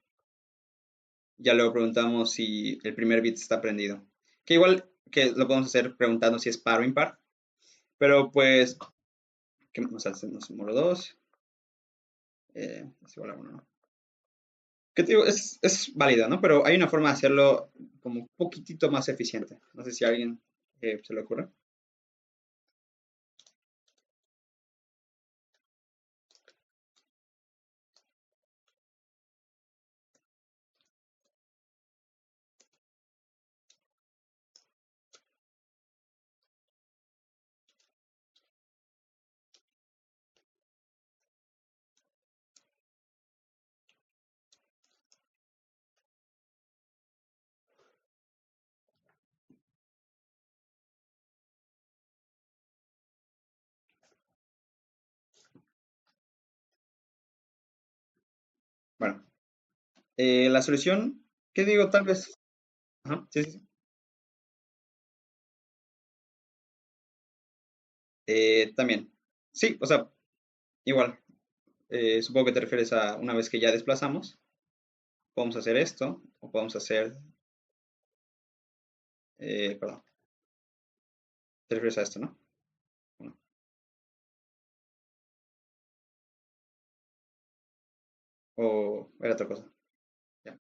Ya luego preguntamos si el primer bit está prendido. Que igual que lo podemos hacer preguntando si es par o impar. Pero pues, ¿qué más hacemos? Módulo 2 es igual a 1, ¿no? ¿Qué te digo? Es válida, ¿no? Pero hay una forma de hacerlo como un poquitito más eficiente. No sé si a alguien se le ocurre. Bueno, la solución, ¿qué digo? Tal vez. Ajá, sí, sí, sí. También. Sí, o sea, igual. Supongo que te refieres a una vez que ya desplazamos, podemos hacer esto, o podemos hacer, perdón, te refieres a esto, ¿no? Bueno, o era otra cosa. Ya,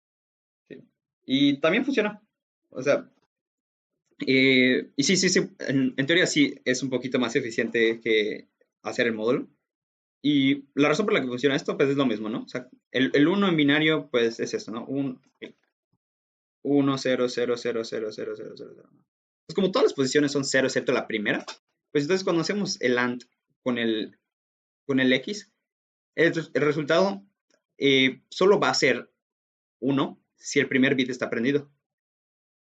sí. Y también funciona. O sea, y sí, sí, sí, en teoría sí es un poquito más eficiente que hacer el módulo. Y la razón por la que funciona esto, pues es lo mismo, ¿no? O sea, el 1 en binario, pues es esto, ¿no? 1, 0, 0, 0, 0, 0, 0, 0, 0. Pues como todas las posiciones son 0 excepto la primera, pues entonces cuando hacemos el AND con el X, el resultado solo va a ser 1 si el primer bit está prendido.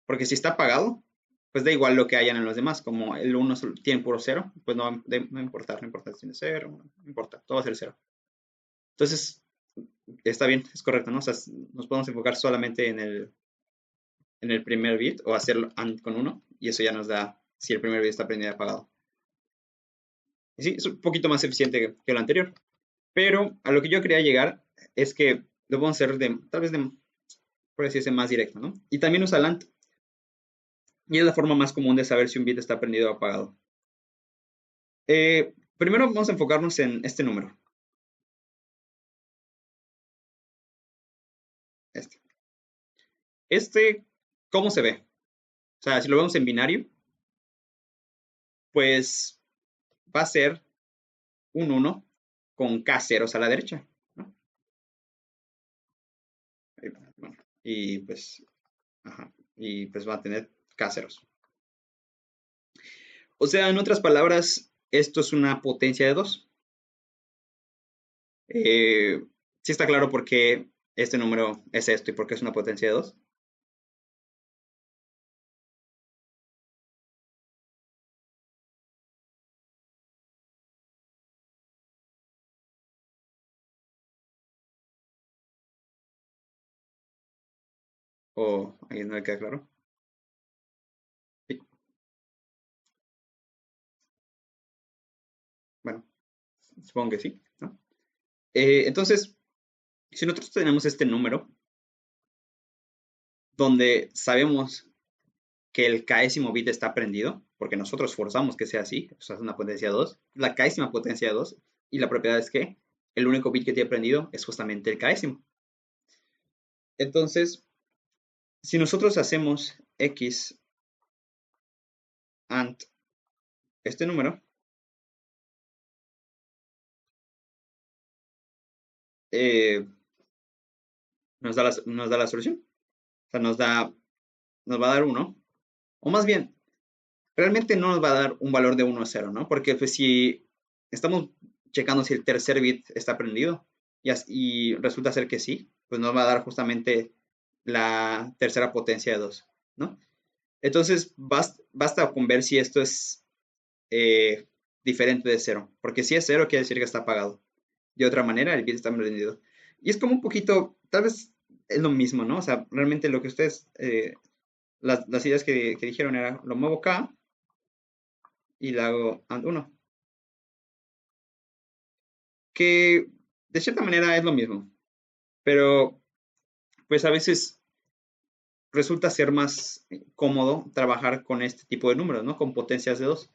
Porque si está apagado, pues da igual lo que hayan en los demás. Como el 1 tiene puro 0, pues no va a importar, no importa si tiene 0, no importa, todo va a ser 0. Entonces, está bien, es correcto, ¿no? O sea, nos podemos enfocar solamente en el primer bit o hacerlo AND con 1 y eso ya nos da si el primer bit está prendido y apagado. Y sí, es un poquito más eficiente que lo anterior. Pero a lo que yo quería llegar es que lo podemos hacer tal vez por así decirlo, más directo, ¿no? Y también usa LAND. Y es la forma más común de saber si un bit está prendido o apagado. Primero vamos a enfocarnos en este número. Este. Este, ¿cómo se ve? O sea, si lo vemos en binario, pues va a ser un 1 con K ceros a la derecha, ¿no? Bueno, y pues va a tener K ceros. O sea, en otras palabras, esto es una potencia de 2. Sí está claro por qué este número es esto y por qué es una potencia de 2. ¿O ahí no le queda claro? Sí, bueno, supongo que sí, ¿no? Entonces, si nosotros tenemos este número donde sabemos que el késimo bit está prendido, porque nosotros forzamos que sea así, o sea, es una potencia de 2, la késima potencia de 2, y la propiedad es que el único bit que tiene prendido es justamente el késimo. Entonces, si nosotros hacemos x ant este número, eh, nos da la solución. O sea, nos va a dar 1, o más bien, realmente no nos va a dar un valor de 1 a 0, ¿no? Porque pues, si estamos checando si el tercer bit está prendido y resulta ser que sí, pues nos va a dar justamente la tercera potencia de 2, ¿no? Entonces, basta con ver si esto es eh, diferente de 0, porque si es 0 quiere decir que está apagado. De otra manera, el bit está prendido. Y es como un poquito, tal vez es lo mismo, ¿no? O sea, realmente lo que ustedes, las ideas que dijeron era, lo muevo acá y le hago AND 1, que de cierta manera es lo mismo, pero pues a veces resulta ser más cómodo trabajar con este tipo de números, ¿no? Con potencias de 2,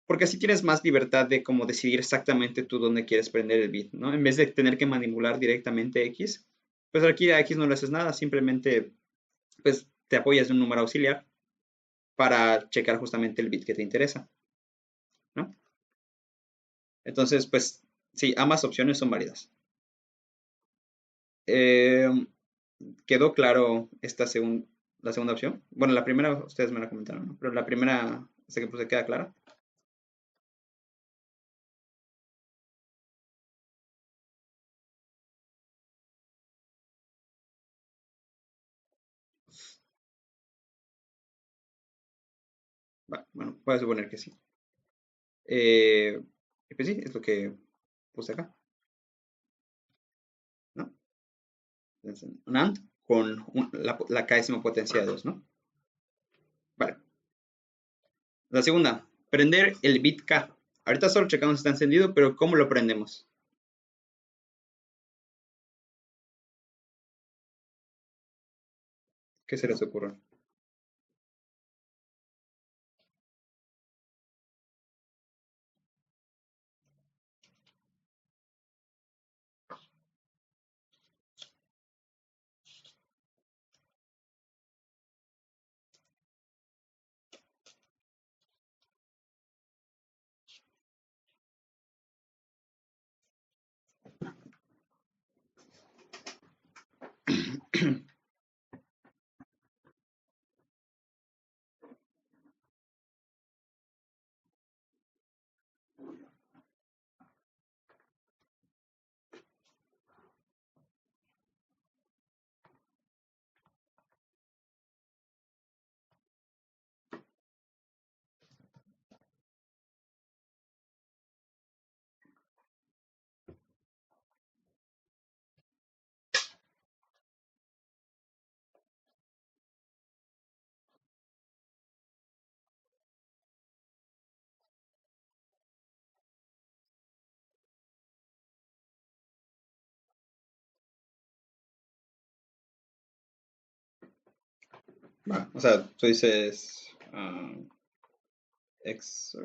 porque así tienes más libertad de como decidir exactamente tú dónde quieres prender el bit, ¿no? En vez de tener que manipular directamente X, pues aquí a X no le haces nada, simplemente pues te apoyas de un número auxiliar para checar justamente el bit que te interesa, ¿no? Entonces, pues sí, ambas opciones son válidas. Eh, ¿Quedó claro la segunda opción? Bueno, la primera ustedes me la comentaron, ¿no? Pero la primera, sé que pues, queda clara. Bueno, voy a suponer que sí. Pues sí, es lo que puse acá, ¿no? Entonces, un AND con la késima potencia de 2, ¿no? Vale. La segunda, prender el bit K. Ahorita solo checamos si está encendido, pero ¿cómo lo prendemos? ¿Qué se les ocurre? Va, o sea, tú dices X,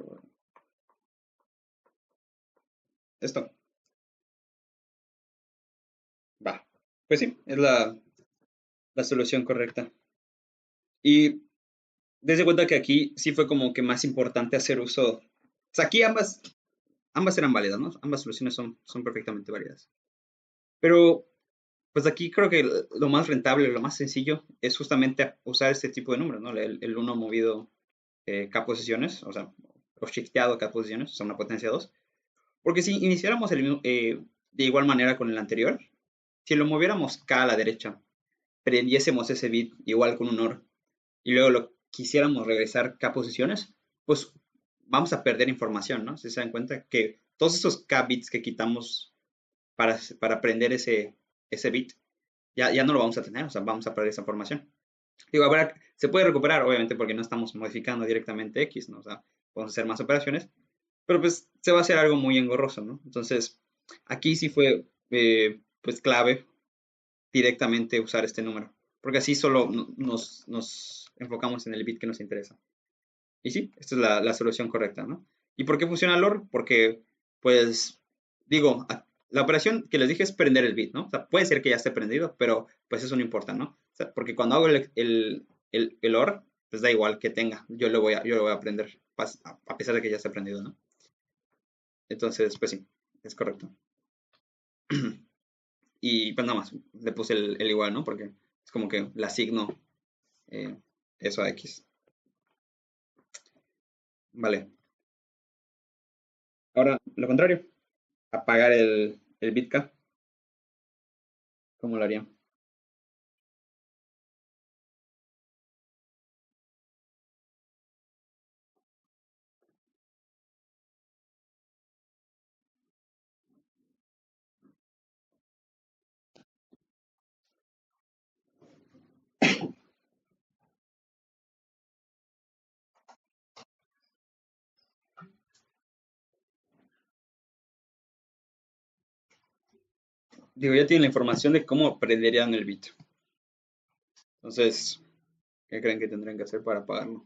esto, va. Pues sí, es la solución correcta. Y desde cuenta que aquí sí fue como que más importante hacer uso. O sea, aquí ambas eran válidas, ¿no? Ambas soluciones son perfectamente válidas. Pero, pues aquí creo que lo más rentable, lo más sencillo, es justamente usar este tipo de números, ¿no? El uno movido K posiciones, o sea, o shifteado K posiciones, o sea, una potencia 2. Porque si iniciáramos de igual manera con el anterior, si lo moviéramos K a la derecha, prendiésemos ese bit igual con un OR, y luego lo quisiéramos regresar K posiciones, pues vamos a perder información, ¿no? Si se dan cuenta que todos esos K bits que quitamos para prender ese bit, ya no lo vamos a tener, o sea, vamos a perder esa información. Digo, se puede recuperar, obviamente, porque no estamos modificando directamente X, ¿no? O sea, podemos hacer más operaciones, pero pues se va a hacer algo muy engorroso, ¿no? Entonces, aquí sí fue, pues, clave directamente usar este número, porque así solo nos enfocamos en el bit que nos interesa. Y sí, esta es la solución correcta, ¿no? ¿Y por qué funciona LOR? Porque, pues, digo, la operación que les dije es prender el bit, ¿no? O sea, puede ser que ya esté prendido, pero pues eso no importa, ¿no? O sea, porque cuando hago el OR, pues da igual que tenga, yo lo voy a prender, a pesar de que ya esté prendido, ¿no? Entonces, pues sí, es correcto. Y pues nada más, le puse el igual, ¿no? Porque es como que le asigno eh, eso a X. Vale. Ahora, lo contrario, apagar el bit K. ¿Cómo lo haría? Digo, ya tienen la información de cómo aprenderían el bit. Entonces, ¿qué creen que tendrían que hacer para apagarlo?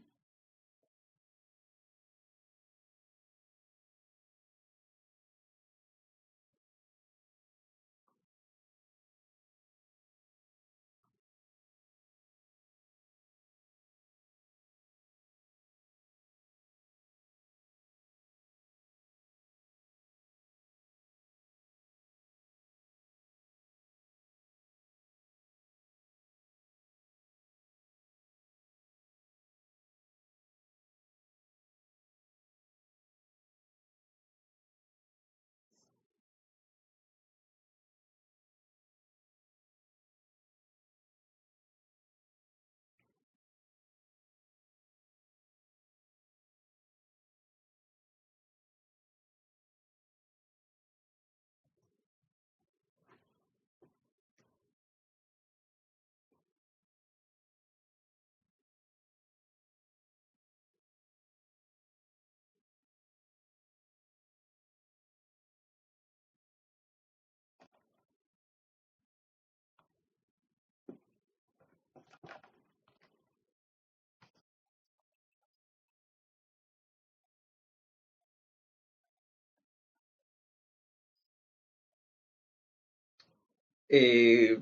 Eh,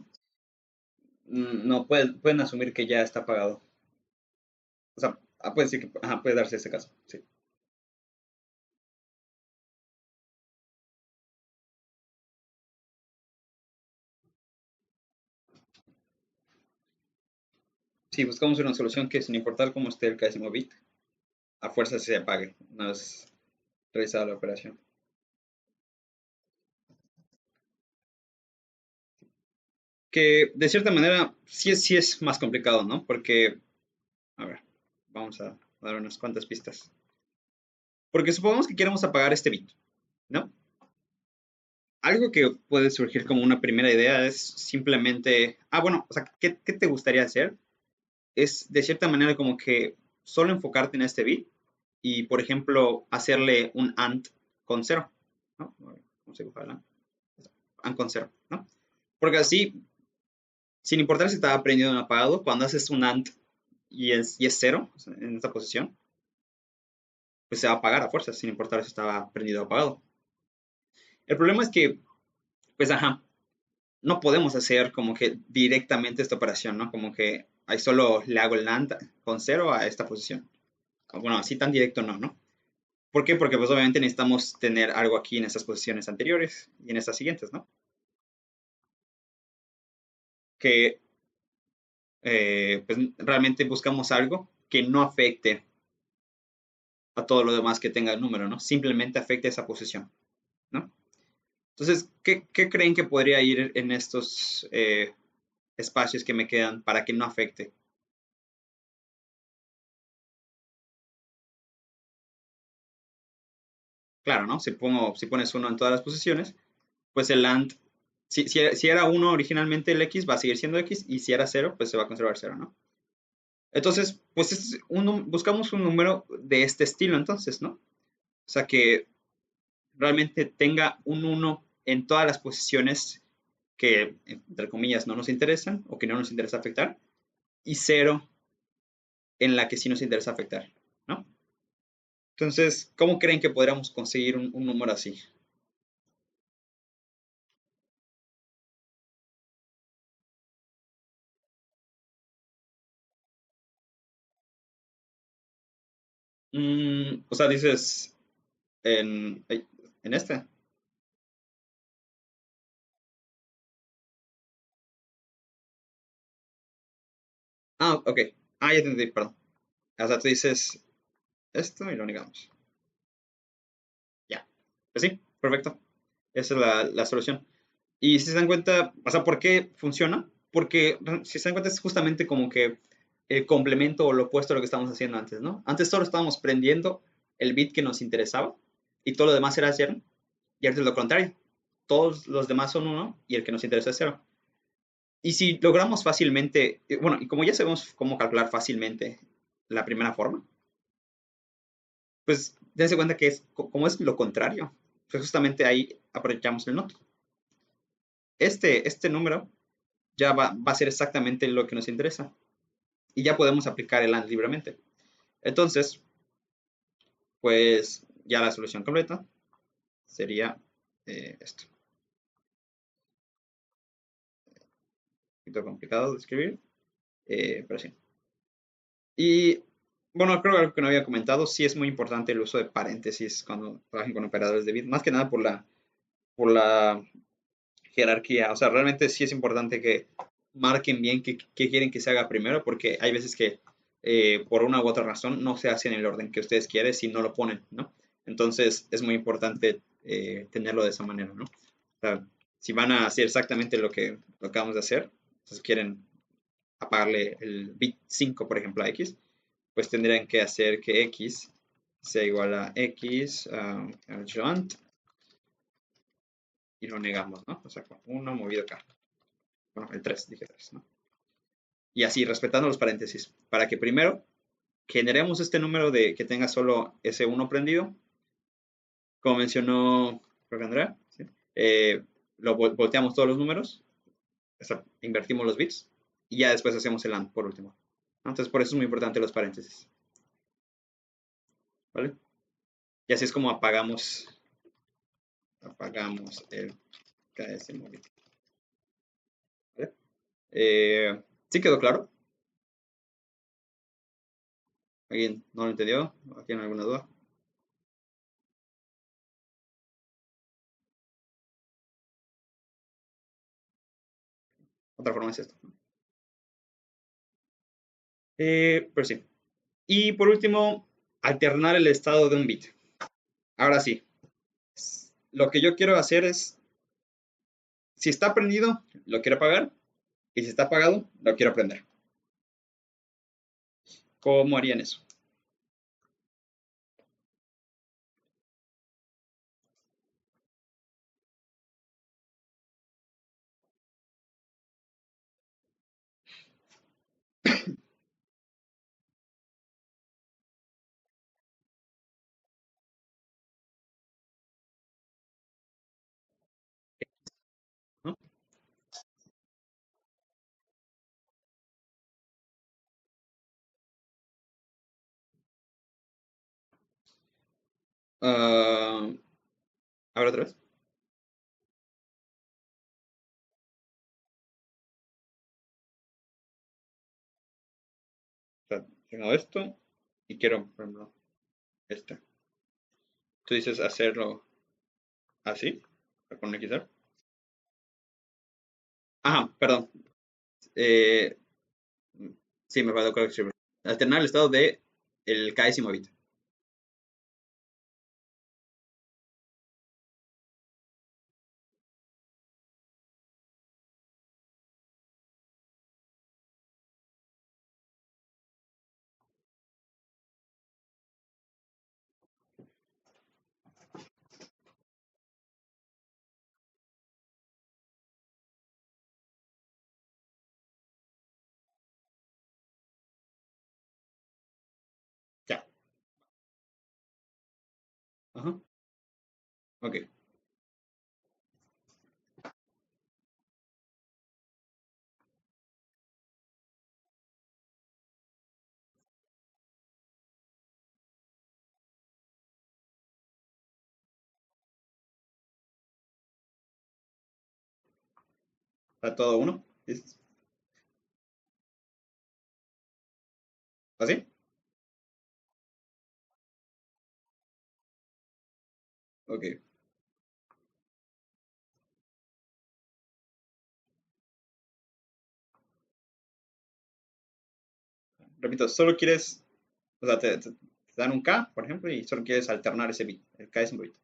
no, pueden asumir que ya está apagado. O sea, puede decir que puede darse ese caso. Sí. Sí, buscamos una solución que sin importar cómo esté el décimo bit, a fuerza se apague. No es realizada la operación. Que de cierta manera sí es más complicado, ¿no? Porque, a ver, vamos a dar unas cuantas pistas. Porque supongamos que queremos apagar este bit, ¿no? Algo que puede surgir como una primera idea es simplemente, bueno, o sea, ¿qué te gustaría hacer? Es de cierta manera como que solo enfocarte en este bit y, por ejemplo, hacerle un AND con cero, ¿no? ¿Cómo se dibuja el AND? AND con cero, ¿no? Porque así, sin importar si estaba prendido o apagado, cuando haces un AND y es cero, o sea, en esta posición, pues se va a apagar a fuerzas, sin importar si estaba prendido o apagado. El problema es que, pues, ajá, no podemos hacer como que directamente esta operación, ¿no? Como que ahí solo le hago el NAND con cero a esta posición. Bueno, así tan directo no, ¿no? ¿Por qué? Porque pues obviamente necesitamos tener algo aquí en estas posiciones anteriores y en estas siguientes, ¿no? Que pues realmente buscamos algo que no afecte a todo lo demás que tenga el número, ¿no? Simplemente afecte esa posición, ¿no? Entonces, ¿qué creen que podría ir en estos espacios que me quedan para que no afecte? Claro, ¿no? Si pones uno en todas las posiciones, pues el AND, si era uno originalmente el X, va a seguir siendo X, y si era cero, pues se va a conservar cero, ¿no? Entonces, pues buscamos un número de este estilo, entonces, ¿no? O sea, que realmente tenga un uno en todas las posiciones que, entre comillas, no nos interesan o que no nos interesa afectar, y cero en la que sí nos interesa afectar, ¿no? Entonces, ¿cómo creen que podríamos conseguir un número así? O sea, dices en este. Ah, ok. Ah, ya entendí, perdón. O sea, tú dices esto y lo negamos. Ya. Pues sí, perfecto. Esa es la solución. Y si se dan cuenta, o sea, ¿por qué funciona? Porque si se dan cuenta es justamente como que el complemento o lo opuesto a lo que estábamos haciendo antes, ¿no? Antes solo estábamos prendiendo el bit que nos interesaba y todo lo demás era cero. Y ahora es lo contrario. Todos los demás son uno y el que nos interesa es cero. Y si logramos fácilmente, bueno, y como ya sabemos cómo calcular fácilmente la primera forma, pues dense cuenta que como es lo contrario, pues justamente ahí aprovechamos el nodo. Este número ya va a ser exactamente lo que nos interesa y ya podemos aplicar el AND libremente. Entonces, pues ya la solución completa sería esto. Un poquito complicado de escribir, pero sí. Y bueno, creo que algo que no había comentado, sí es muy importante el uso de paréntesis cuando trabajen con operadores de bit, más que nada por la jerarquía. O sea, realmente sí es importante que marquen bien qué quieren que se haga primero, porque hay veces que por una u otra razón no se hace en el orden que ustedes quieren si no lo ponen, ¿no? Entonces es muy importante tenerlo de esa manera, ¿no? O sea, si van a hacer exactamente lo que acabamos de hacer, entonces quieren apagarle el bit 5 por ejemplo, a X, pues tendrían que hacer que X sea igual a X, joint, y lo negamos, ¿no? O sea, con 1 movido acá. Bueno, el 3 dije 3, ¿no? Y así, respetando los paréntesis, para que primero generemos este número de que tenga solo ese uno prendido, como mencionó creo que Andrea, ¿sí? Lo volteamos todos los números, o sea, invertimos los bits, y ya después hacemos el AND por último, ¿no? Entonces, por eso es muy importante los paréntesis, ¿vale? Y así es como apagamos el KS móvil, ¿vale? ¿Sí quedó claro? ¿Alguien no lo entendió? ¿Tiene alguna duda? Otra forma es esto. Pero sí. Y por último, alternar el estado de un bit. Ahora sí, lo que yo quiero hacer es, si está prendido, lo quiero apagar, y si está apagado, lo quiero prender. ¿Cómo harían eso? ¿No? Ah, a ver otra vez. O sea, tengo esto y quiero, por ejemplo, este. Tú dices hacerlo así, con XR. Ajá, perdón. Eh, sí, me faltó corrección. Alternar el estado de el késimo bit. Ya. Ajá. Ok. Para todo uno. ¿Listo? ¿Así? Ok. Repito, solo quieres, o sea, te dan un K, por ejemplo, y solo quieres alternar ese bit. El K es un bit.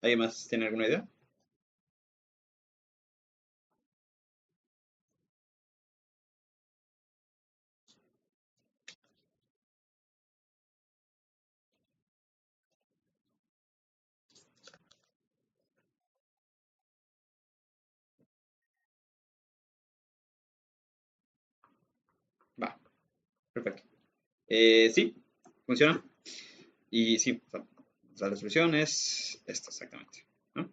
¿Alguien más tiene alguna idea? Va, perfecto. Sí, funciona. Y sí, o sea, la solución es esta exactamente, ¿no?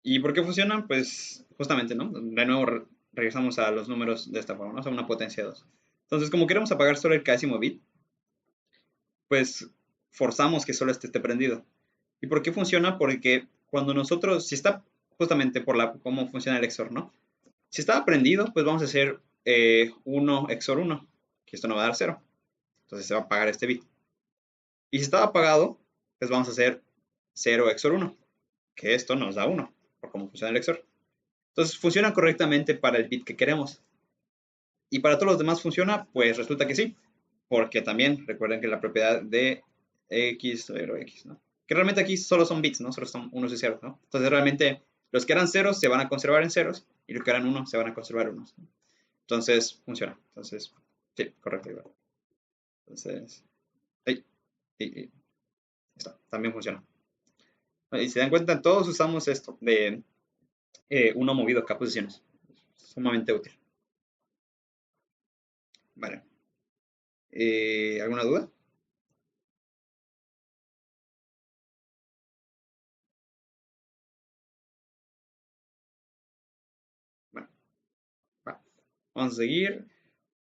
¿Y por qué funcionan? Pues justamente, ¿no? De nuevo regresamos a los números de esta forma, ¿no? O sea, una potencia 2. Entonces, como queremos apagar solo el késimo bit, pues forzamos que solo esté prendido. ¿Y por qué funciona? Porque cuando nosotros, si está justamente por cómo funciona el XOR, ¿no? Si está prendido, pues vamos a hacer 1 XOR 1, que esto no va a dar 0. Entonces se va a apagar este bit. Y si estaba apagado, pues vamos a hacer 0 XOR 1, que esto nos da 1, por cómo funciona el XOR. Entonces funciona correctamente para el bit que queremos. Y para todos los demás funciona, pues resulta que sí, porque también recuerden que la propiedad de x, pero x, ¿no? Que realmente aquí solo son bits, ¿no? Solo son unos y ceros, ¿no? Entonces realmente los que eran ceros se van a conservar en ceros y los que eran unos se van a conservar en unos, ¿no? Entonces funciona. Entonces, sí, correcto. Igual. Entonces, ahí, ahí está, también funciona. Y si se dan cuenta, todos usamos esto de uno movido a posiciones. Sumamente útil. Vale. ¿Alguna duda? Bueno, va. Vamos a seguir.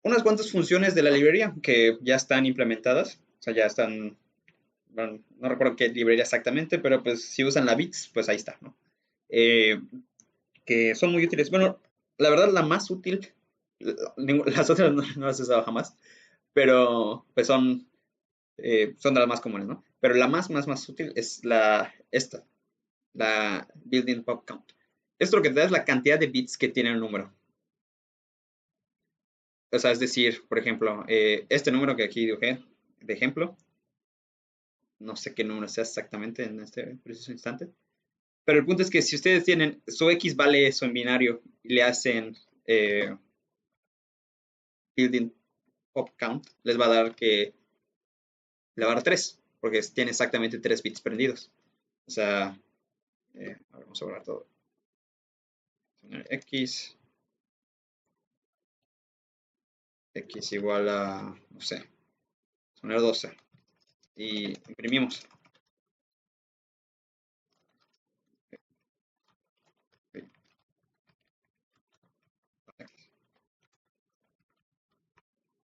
Unas cuantas funciones de la librería que ya están implementadas. O sea, ya están. Bueno, no recuerdo qué librería exactamente, pero pues si usan la bits, pues ahí está, ¿no? Eh, que son muy útiles. Bueno, la verdad, la más útil, las otras no las he usado jamás, pero pues son de las más comunes, ¿no? Pero la más útil es esta, la built-in pop count. Esto lo que te da es la cantidad de bits que tiene el número. O sea, es decir, por ejemplo, este número que aquí dibujé de ejemplo, no sé qué número sea exactamente en este preciso instante, pero el punto es que si ustedes tienen su X vale eso en binario y le hacen built-in pop count, les va a dar que le va a dar 3, porque tiene exactamente 3 bits prendidos. O sea, a ver, vamos a borrar todo. X, X igual a, no sé, poner 12. Y imprimimos.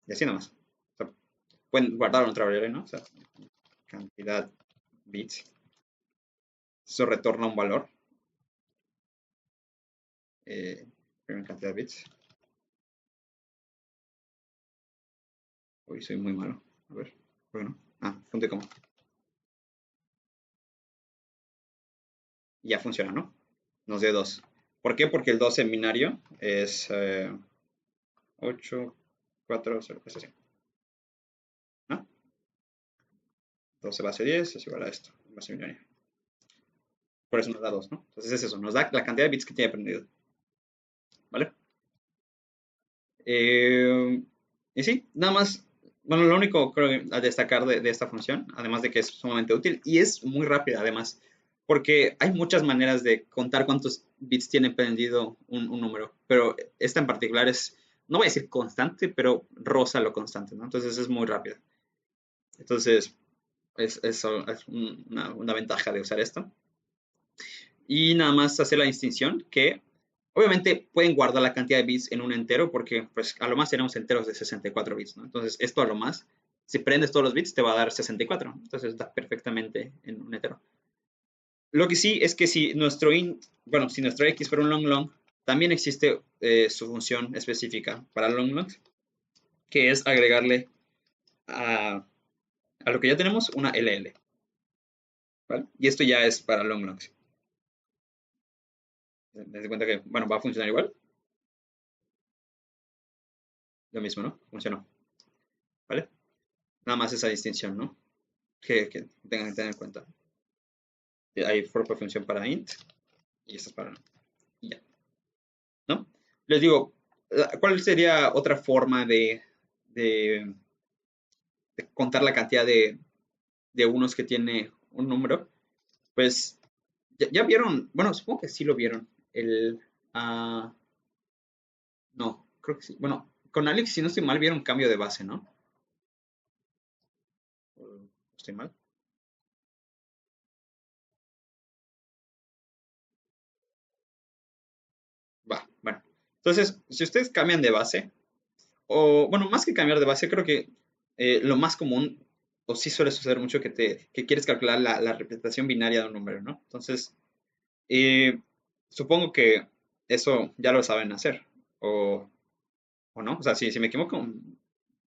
Y así nomás. pueden guardar otra variable, ¿no? O sea, cantidad bits. Eso retorna un valor. Primera cantidad de bits. Hoy soy muy malo. A ver, bueno. Punto y coma. Ya funciona, ¿no? Nos dio 2. ¿Por qué? Porque el 2 en binario es 8, 4, 0, es así. ¿No? 12 base 10 es igual a esto, base binaria. Por eso nos da 2, ¿no? Entonces es eso, nos da la cantidad de bits que tiene aprendido. ¿Vale? Y sí, nada más, bueno, lo único creo que a destacar de esta función, además de que es sumamente útil y es muy rápida además, porque hay muchas maneras de contar cuántos bits tiene prendido un número, pero esta en particular es, no voy a decir constante, pero roza lo constante, ¿no? Entonces es muy rápida. Entonces, es una ventaja de usar esto. Y nada más hacer la distinción que obviamente pueden guardar la cantidad de bits en un entero porque pues a lo más tenemos enteros de 64 bits, ¿no? Entonces esto a lo más, si prendes todos los bits te va a dar 64, entonces está perfectamente en un entero. Lo que sí es que si nuestro int, bueno, si nuestro x fuera un long long, también existe su función específica para long long, que es agregarle a lo que ya tenemos una ll, ¿vale? Y esto ya es para long longs. Desde cuenta que, bueno, va a funcionar igual. Lo mismo, ¿no? Funcionó, ¿vale? Nada más esa distinción, ¿no? Que tengan que tener en cuenta. Hay propia función para int y esta es para y ya, ¿no? Les digo, ¿cuál sería otra forma de contar la cantidad de unos que tiene un número? Pues ya vieron, bueno, supongo que sí lo vieron. No, creo que sí. Bueno, con Alex, si no estoy mal, vieron cambio de base, ¿no? ¿Estoy mal? Va, bueno. Entonces, si ustedes cambian de base, o bueno, más que cambiar de base, creo que lo más común, o sí suele suceder mucho, que quieres calcular la representación binaria de un número, ¿no? Entonces, eh, supongo que eso ya lo saben hacer, o no. O sea, si me equivoco,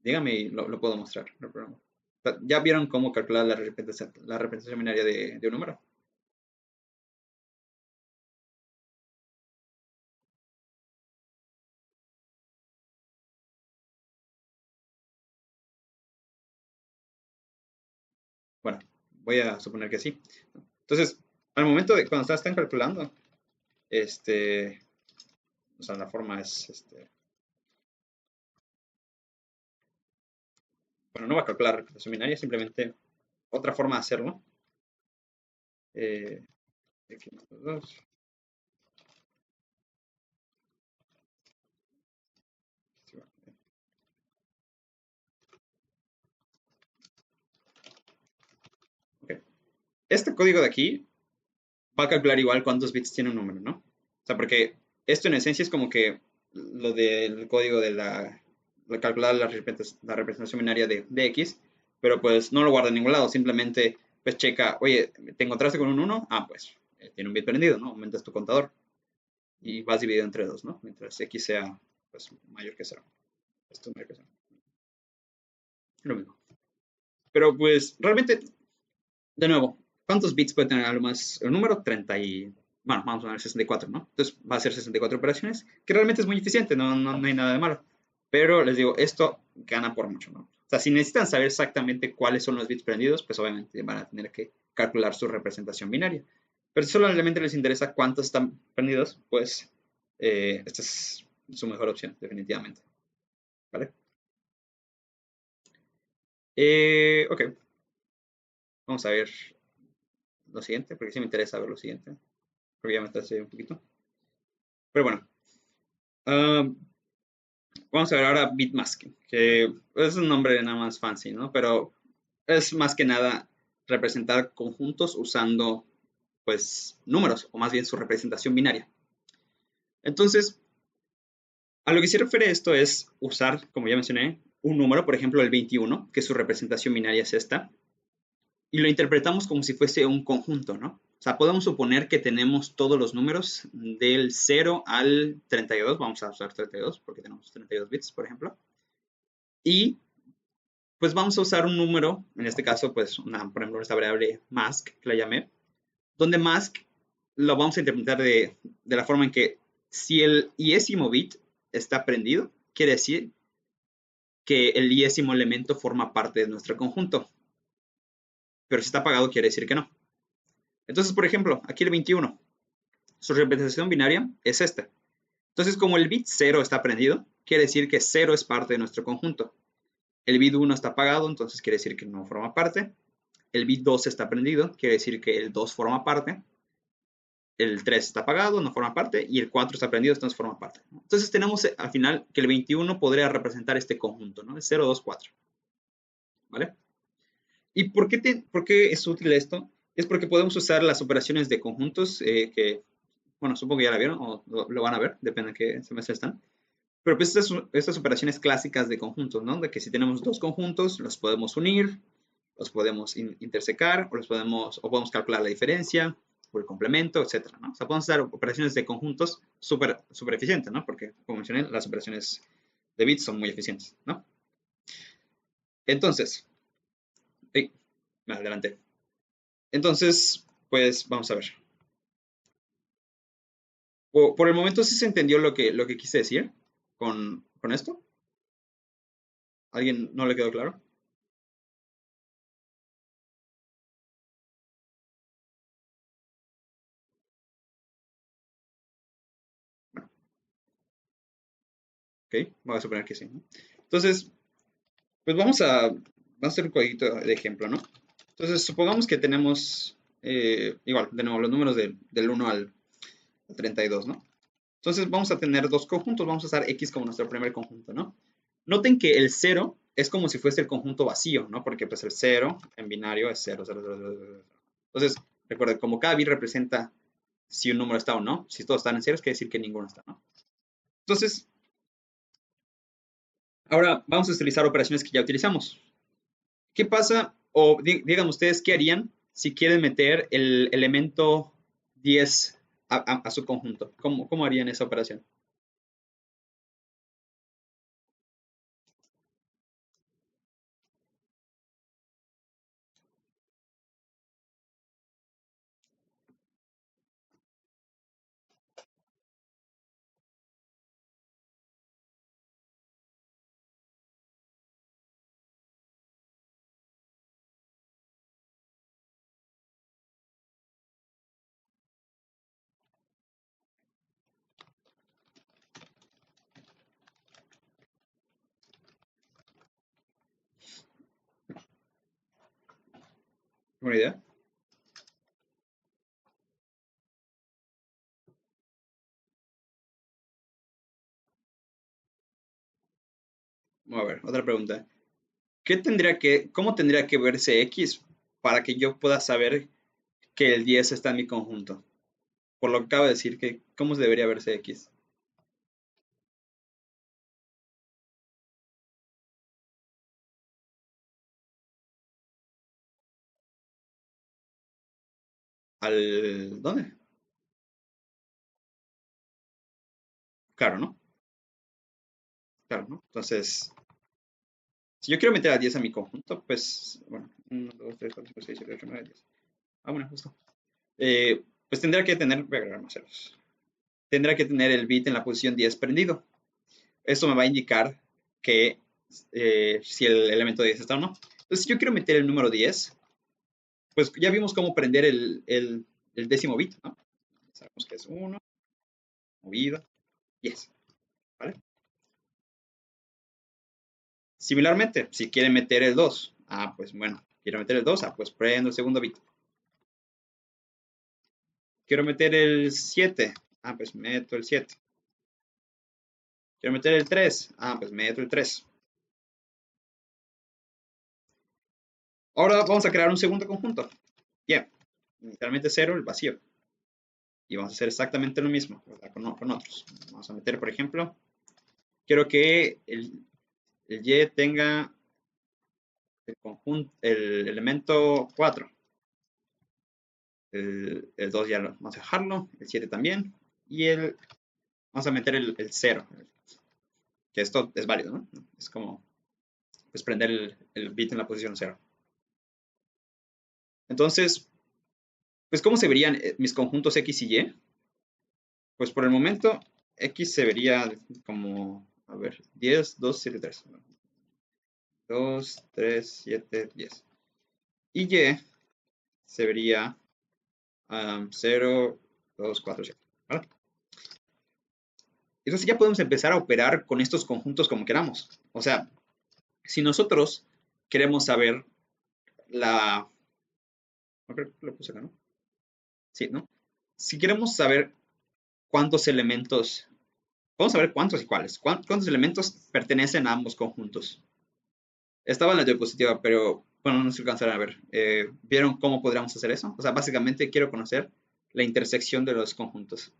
dígame y lo puedo mostrar. No hay problema. O sea, ¿ya vieron cómo calcular la representación binaria de un número? Bueno, voy a suponer que sí. Entonces, al momento de cuando están calculando, este, o sea, la forma es, bueno, no va a calcular la representación binaria, simplemente otra forma de hacerlo. X más 2. Okay. Este código de aquí va a calcular igual cuántos bits tiene un número, ¿no? O sea, porque esto en esencia es como que lo del código de calcular la representación binaria de X, pero pues no lo guarda en ningún lado, simplemente pues checa, oye, ¿te encontraste con un 1? Pues tiene un bit prendido, ¿no? Aumentas tu contador y vas dividido entre 2, ¿no? Mientras X sea pues mayor que 0. Esto es mayor que 0. Lo mismo. Pero pues realmente, de nuevo, ¿cuántos bits puede tener algo más? El número 30 y, bueno, vamos a poner 64, ¿no? Entonces va a ser 64 operaciones, que realmente es muy eficiente, no hay nada de malo. Pero les digo, esto gana por mucho, ¿no? O sea, si necesitan saber exactamente cuáles son los bits prendidos, pues obviamente van a tener que calcular su representación binaria. Pero si solamente les interesa cuántos están prendidos, pues esta es su mejor opción, definitivamente. ¿Vale? Ok, vamos a ver lo siguiente, porque sí me interesa ver lo siguiente. Porque ya me atrasé un poquito. Pero bueno, ah, vamos a ver ahora bitmasking, que es un nombre nada más fancy, ¿no? Pero es más que nada representar conjuntos usando, pues, números, o más bien su representación binaria. Entonces, a lo que se refiere esto es usar, como ya mencioné, un número, por ejemplo el 21, que su representación binaria es esta, y lo interpretamos como si fuese un conjunto, ¿no? O sea, podemos suponer que tenemos todos los números del 0 al 32, vamos a usar 32 porque tenemos 32 bits, por ejemplo, y pues vamos a usar un número, en este caso, pues, por ejemplo, esta variable mask, que la llamé, donde mask lo vamos a interpretar de la forma en que si el iésimo bit está prendido, quiere decir que el iésimo elemento forma parte de nuestro conjunto. Pero si está apagado, quiere decir que no. Entonces, por ejemplo, aquí el 21, su representación binaria es esta. Entonces, como el bit 0 está prendido, quiere decir que 0 es parte de nuestro conjunto. El bit 1 está apagado, entonces quiere decir que no forma parte. El bit 2 está prendido, quiere decir que el 2 forma parte. El 3 está apagado, no forma parte. Y el 4 está prendido, entonces forma parte. Entonces tenemos al final que el 21 podría representar este conjunto, ¿no? 0, 2, 4. ¿Vale? ¿Y por qué es útil esto? Es porque podemos usar las operaciones de conjuntos que, bueno, supongo que ya la vieron o lo van a ver, depende de qué semestre están. Pero pues estas operaciones clásicas de conjuntos, ¿no? De que si tenemos dos conjuntos, los podemos unir, los podemos intersecar, o podemos calcular la diferencia, o el complemento, etcétera, ¿no? O sea, podemos usar operaciones de conjuntos súper eficientes, ¿no? Porque, como mencioné, las operaciones de bits son muy eficientes, ¿no? Entonces, me adelanté. Entonces, pues vamos a ver. Por el momento sí se entendió lo que quise decir con esto. ¿Alguien no le quedó claro? Ok, voy a suponer que sí, ¿no? Entonces, pues vamos a hacer un jueguito de ejemplo, ¿no? Entonces, supongamos que tenemos, igual, tenemos los números del 1 al 32, ¿no? Entonces, vamos a tener dos conjuntos, vamos a usar X como nuestro primer conjunto, ¿no? Noten que el 0 es como si fuese el conjunto vacío, ¿no? Porque pues el 0 en binario es 0, 0, 0, 0, 0. Entonces, recuerden, como cada bit representa si un número está o no, si todos están en ceros, quiere decir que ninguno está, ¿no? Entonces, ahora vamos a utilizar operaciones que ya utilizamos. ¿Qué pasa? O digan ustedes, ¿qué harían si quieren meter el elemento 10 a su conjunto? ¿Cómo harían esa operación? ¿Una idea? A ver, otra pregunta. ¿Cómo tendría que verse X para que yo pueda saber que el 10 está en mi conjunto? Por lo que acabo de decir, ¿cómo se debería verse X? ¿Dónde? Claro, ¿no? Claro, ¿no? Entonces, si yo quiero meter a 10 a mi conjunto, pues, bueno, 1, 2, 3, 4, 5, 6, 7, 8, 9, 10. Ah, bueno, justo. Pues tendría que tener, voy a agregar más ceros. Tendrá que tener el bit en la posición 10 prendido. Esto me va a indicar que si el elemento 10 está o no. Entonces, si yo quiero meter el número 10, pues ya vimos cómo prender el décimo bit, ¿no? Sabemos que es 1, movido, 10, ¿vale? Similarmente, si quieren meter el 2, pues bueno, quiero meter el 2, pues prendo el segundo bit. Quiero meter el 7, pues meto el 7. Quiero meter el 3, pues meto el 3. Ahora vamos a crear un segundo conjunto. Bien, inicialmente 0, el vacío. Y vamos a hacer exactamente lo mismo con otros. Vamos a meter, por ejemplo, quiero que el Y tenga el conjunto, el elemento 4. El 2 ya lo vamos a dejarlo, el 7 también, y vamos a meter el 0, que esto es válido, ¿no? Es como pues prender el bit en la posición 0. Entonces, pues ¿cómo se verían mis conjuntos X y Y? Pues por el momento X se vería como, a ver, 10, 2, 7, 3. 2, 3, 7, 10. Y Y se vería 0, 2, 4, 7. ¿Vale? Entonces ya podemos empezar a operar con estos conjuntos como queramos. O sea, si nosotros queremos saber la... No creo que lo puse acá, ¿no? Sí, ¿no? Si queremos saber cuántos elementos... Vamos a ver cuántos y cuáles. ¿Cuántos elementos pertenecen a ambos conjuntos? Estaba en la diapositiva, pero bueno, no se alcanzaron a ver. ¿Vieron cómo podríamos hacer eso? O sea, básicamente quiero conocer la intersección de los conjuntos.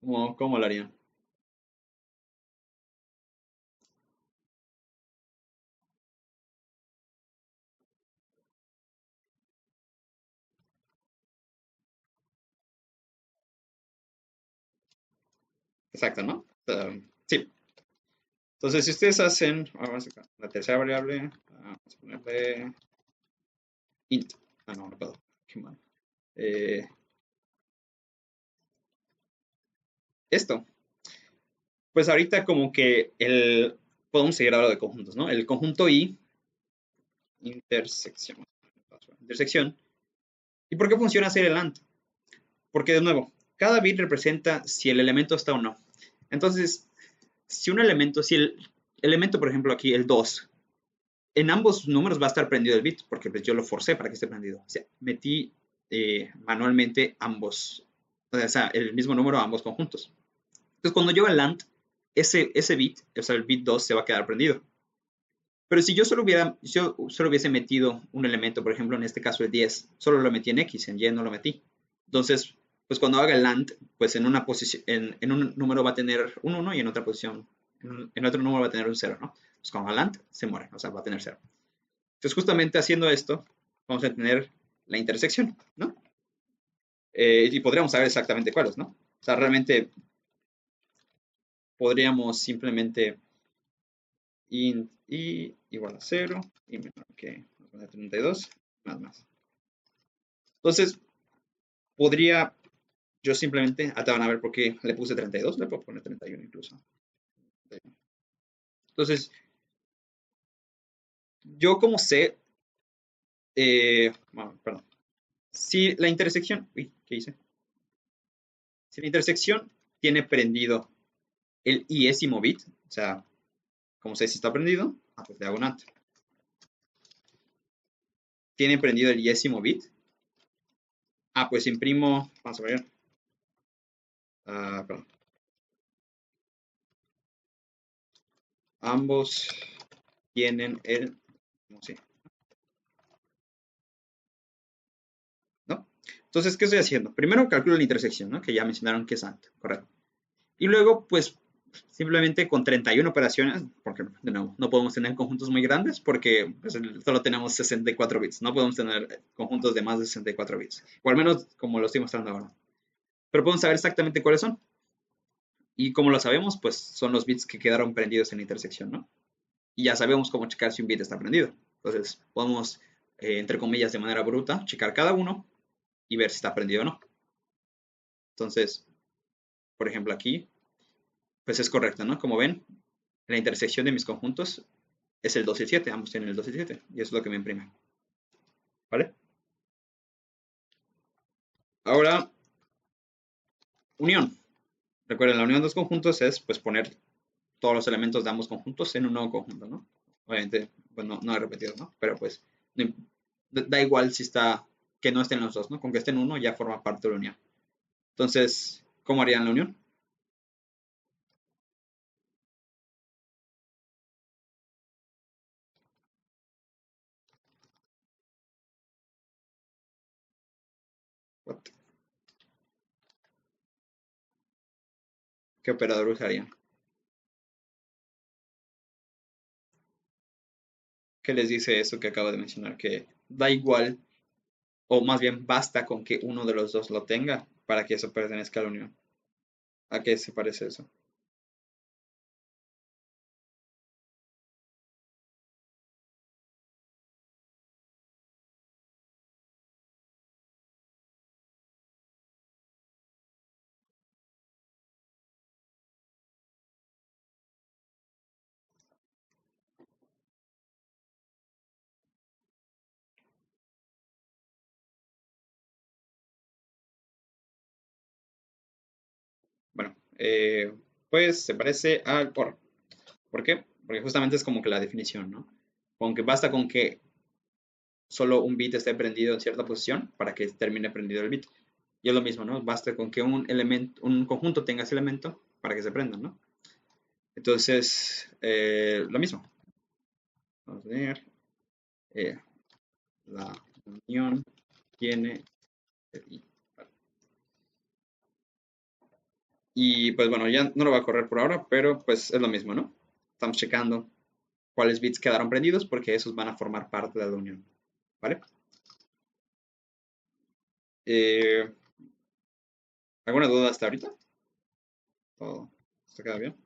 ¿Cómo lo harían? Exacto, ¿no? Sí. Entonces, si ustedes hacen, vamos a la tercera variable, vamos a ponerle int. Ah, no, no puedo. Qué mal. Eh, esto, pues ahorita como que podemos seguir hablando de conjuntos, ¿no? El conjunto I, intersección. Intersección. ¿Y por qué funciona hacer el AND? Porque de nuevo, cada bit representa si el elemento está o no. Entonces, si el elemento, por ejemplo, aquí el 2, en ambos números va a estar prendido el bit, porque pues, yo lo forcé para que esté prendido. O sea, metí manualmente ambos, o sea, el mismo número a ambos conjuntos. Entonces, cuando yo el AND, ese bit, o sea, el bit 2 se va a quedar prendido. Pero si yo solo hubiese metido un elemento, por ejemplo, en este caso el 10, solo lo metí en X, en Y no lo metí. Entonces, pues cuando haga el AND, pues en una posición, en un número va a tener un 1 y en otra posición, en otro número va a tener un 0, ¿no? Pues cuando haga el AND, se muere, o sea, va a tener 0. Entonces, justamente haciendo esto, vamos a tener la intersección, ¿no? Y podríamos saber exactamente cuáles, ¿no? O sea, realmente podríamos simplemente int i igual a 0 y menor que 32, más. Entonces, podría yo simplemente, te van a ver por qué le puse 32, le puedo poner 31 incluso. Entonces, yo como sé, bueno, perdón, si la intersección, uy, ¿qué hice? Si la intersección tiene prendido el iésimo bit, o sea, como sé si está prendido, pues le hago un AND. Tiene prendido el iésimo bit, pues imprimo, vamos a ver, perdón, ambos tienen no sé, ¿no? Entonces, ¿qué estoy haciendo? Primero calculo la intersección, ¿no? Que ya mencionaron que es AND, correcto. Y luego, pues, simplemente con 31 operaciones, porque de nuevo, no podemos tener conjuntos muy grandes porque pues, solo tenemos 64 bits, no podemos tener conjuntos de más de 64 bits, o al menos como lo estoy mostrando ahora. Pero podemos saber exactamente cuáles son. Y como lo sabemos, pues son los bits que quedaron prendidos en la intersección, ¿no? Y ya sabemos cómo checar si un bit está prendido. Entonces, podemos, entre comillas, de manera bruta, checar cada uno y ver si está prendido o no. Entonces, por ejemplo, aquí, pues es correcto, ¿no? Como ven, la intersección de mis conjuntos es el 2 y el 7, ambos tienen el 2 y el 7, y eso es lo que me imprime. ¿Vale? Ahora, unión. Recuerden, la unión de los conjuntos es pues poner todos los elementos de ambos conjuntos en un nuevo conjunto, ¿no? Obviamente, pues no he repetido, ¿no? Pero pues da igual si está, que no estén los dos, ¿no? Con que estén uno ya forma parte de la unión. Entonces, ¿cómo harían la unión? What? ¿Qué operador usarían? ¿Qué les dice eso que acabo de mencionar? Que da igual, o más bien basta con que uno de los dos lo tenga para que eso pertenezca a la unión. ¿A qué se parece eso? Bueno, pues se parece al OR. ¿Por qué? Porque justamente es como que la definición, ¿no? Con que basta con que solo un bit esté prendido en cierta posición para que termine prendido el bit. Y es lo mismo, ¿no? Basta con que un elemento, un conjunto tenga ese elemento para que se prenda, ¿no? Entonces, lo mismo. Vamos a ver. eh, la unión tiene el i. Y pues bueno, ya no lo va a correr por ahora, pero pues es lo mismo, ¿no? Estamos checando cuáles bits quedaron prendidos porque esos van a formar parte de la unión, ¿vale? Eh, ¿Alguna duda hasta ahorita? ¿Todo se queda bien?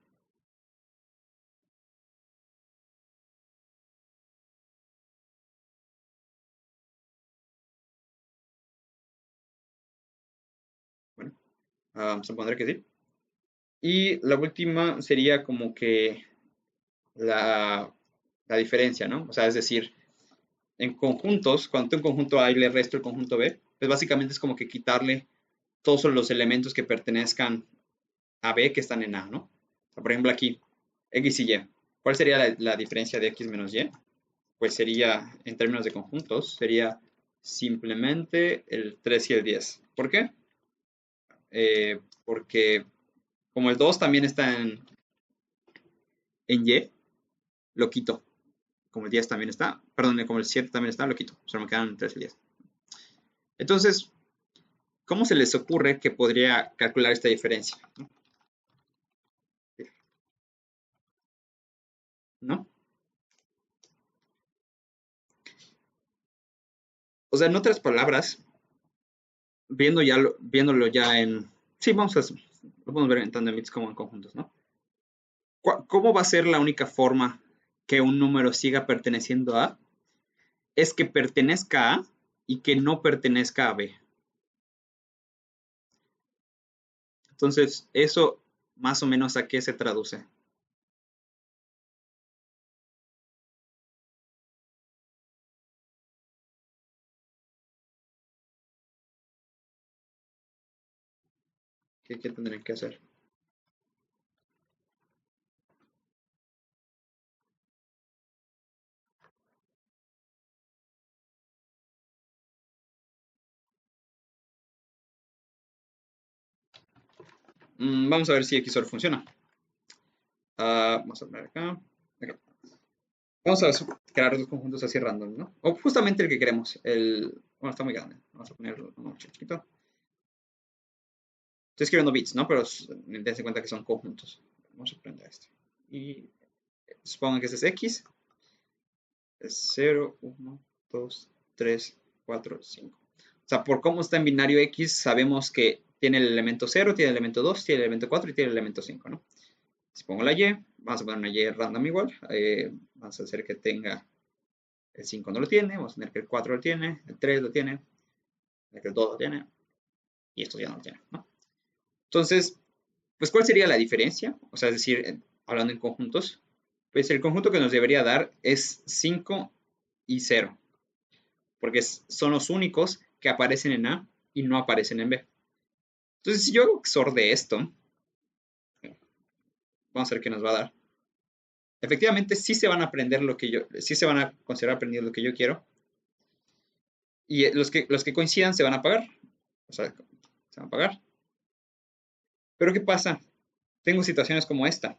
Bueno, supondré que sí. Y la última sería como que la, la diferencia, ¿no? O sea, es decir, en conjuntos, cuando tengo un conjunto A y le resto el conjunto B, pues básicamente es como que quitarle todos los elementos que pertenezcan a B que están en A, ¿no? O sea, por ejemplo, aquí, X y Y. ¿Cuál sería la diferencia de X menos Y? Pues sería, en términos de conjuntos, sería simplemente el 3 y el 10. ¿Por qué? Porque como el 2 también está en Y, lo quito. Como el 10 también está, perdón, como el 7 también está, lo quito. Solo me quedan el 3 y el 10. Entonces, ¿cómo se les ocurre que podría calcular esta diferencia? ¿No? O sea, en otras palabras, viéndolo ya en... Sí, lo podemos ver en tandem bits como en conjuntos, ¿no? ¿Cómo va a ser la única forma que un número siga perteneciendo a? Es que pertenezca a y que no pertenezca a B. Entonces, eso más o menos a qué se traduce. ¿Qué tendrían que hacer? Vamos a ver si XOR funciona. Vamos a ver acá. Acá. Vamos a crear dos conjuntos así random, ¿no? O justamente el que queremos. Bueno, está muy grande. Vamos a ponerlo uno chiquito. Estoy escribiendo bits, ¿no? Pero dense cuenta que son conjuntos. Vamos a prender este. Y supongan que este es X. Es 0, 1, 2, 3, 4, 5. O sea, por cómo está en binario X, sabemos que tiene el elemento 0, tiene el elemento 2, tiene el elemento 4 y tiene el elemento 5, ¿no? Si pongo la Y, vamos a poner una Y random igual. Vamos a hacer que tenga el 5 no lo tiene, vamos a tener que el 4 lo tiene, el 3 lo tiene, que el 2 lo tiene, y esto ya no lo tiene, ¿no? Entonces, pues, ¿cuál sería la diferencia? O sea, es decir, hablando en conjuntos, pues el conjunto que nos debería dar es 5 y 0, porque son los únicos que aparecen en A y no aparecen en B. Entonces, si yo hago XOR de esto, vamos a ver qué nos va a dar. Efectivamente, sí se van a aprender lo que yo, sí se van a considerar aprendido lo que yo quiero, y los que coincidan se van a pagar. O sea, se van a pagar. Pero ¿qué pasa? Tengo situaciones como esta,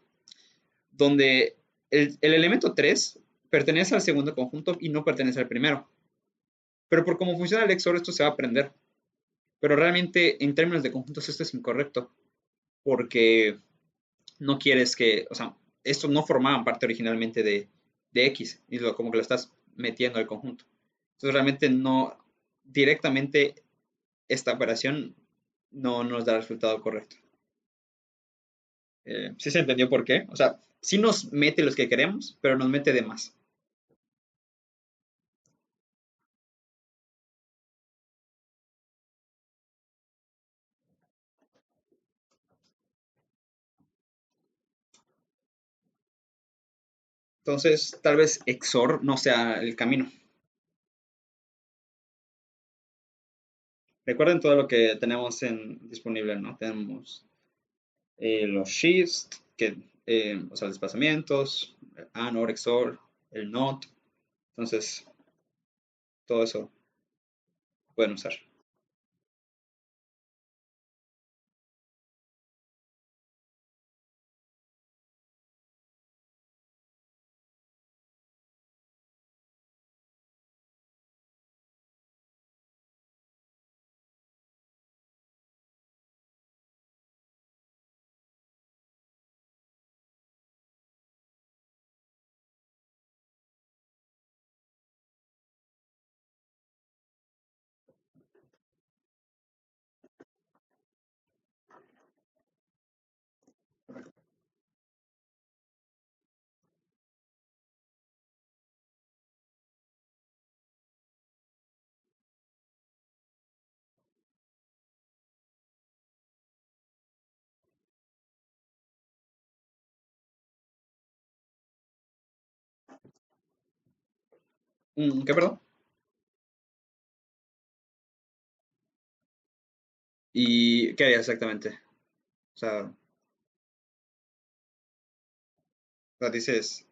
donde el elemento 3 pertenece al segundo conjunto y no pertenece al primero. Pero por cómo funciona el XOR, esto se va a aprender. Pero realmente, en términos de conjuntos, esto es incorrecto. Porque no quieres que, o sea, esto no formaba parte originalmente de X, y como que lo estás metiendo al conjunto. Entonces realmente no, directamente esta operación no nos da el resultado correcto. ¿Sí se entendió por qué? O sea, sí nos mete los que queremos, pero nos mete de más. Entonces, tal vez XOR no sea el camino. Recuerden todo lo que tenemos disponible, ¿no? Tenemos los shifts, o sea, desplazamientos, AND, XOR, el NOT. Entonces, todo eso pueden usar. ¿Qué, perdón? ¿Y qué haría exactamente? O sea, dices,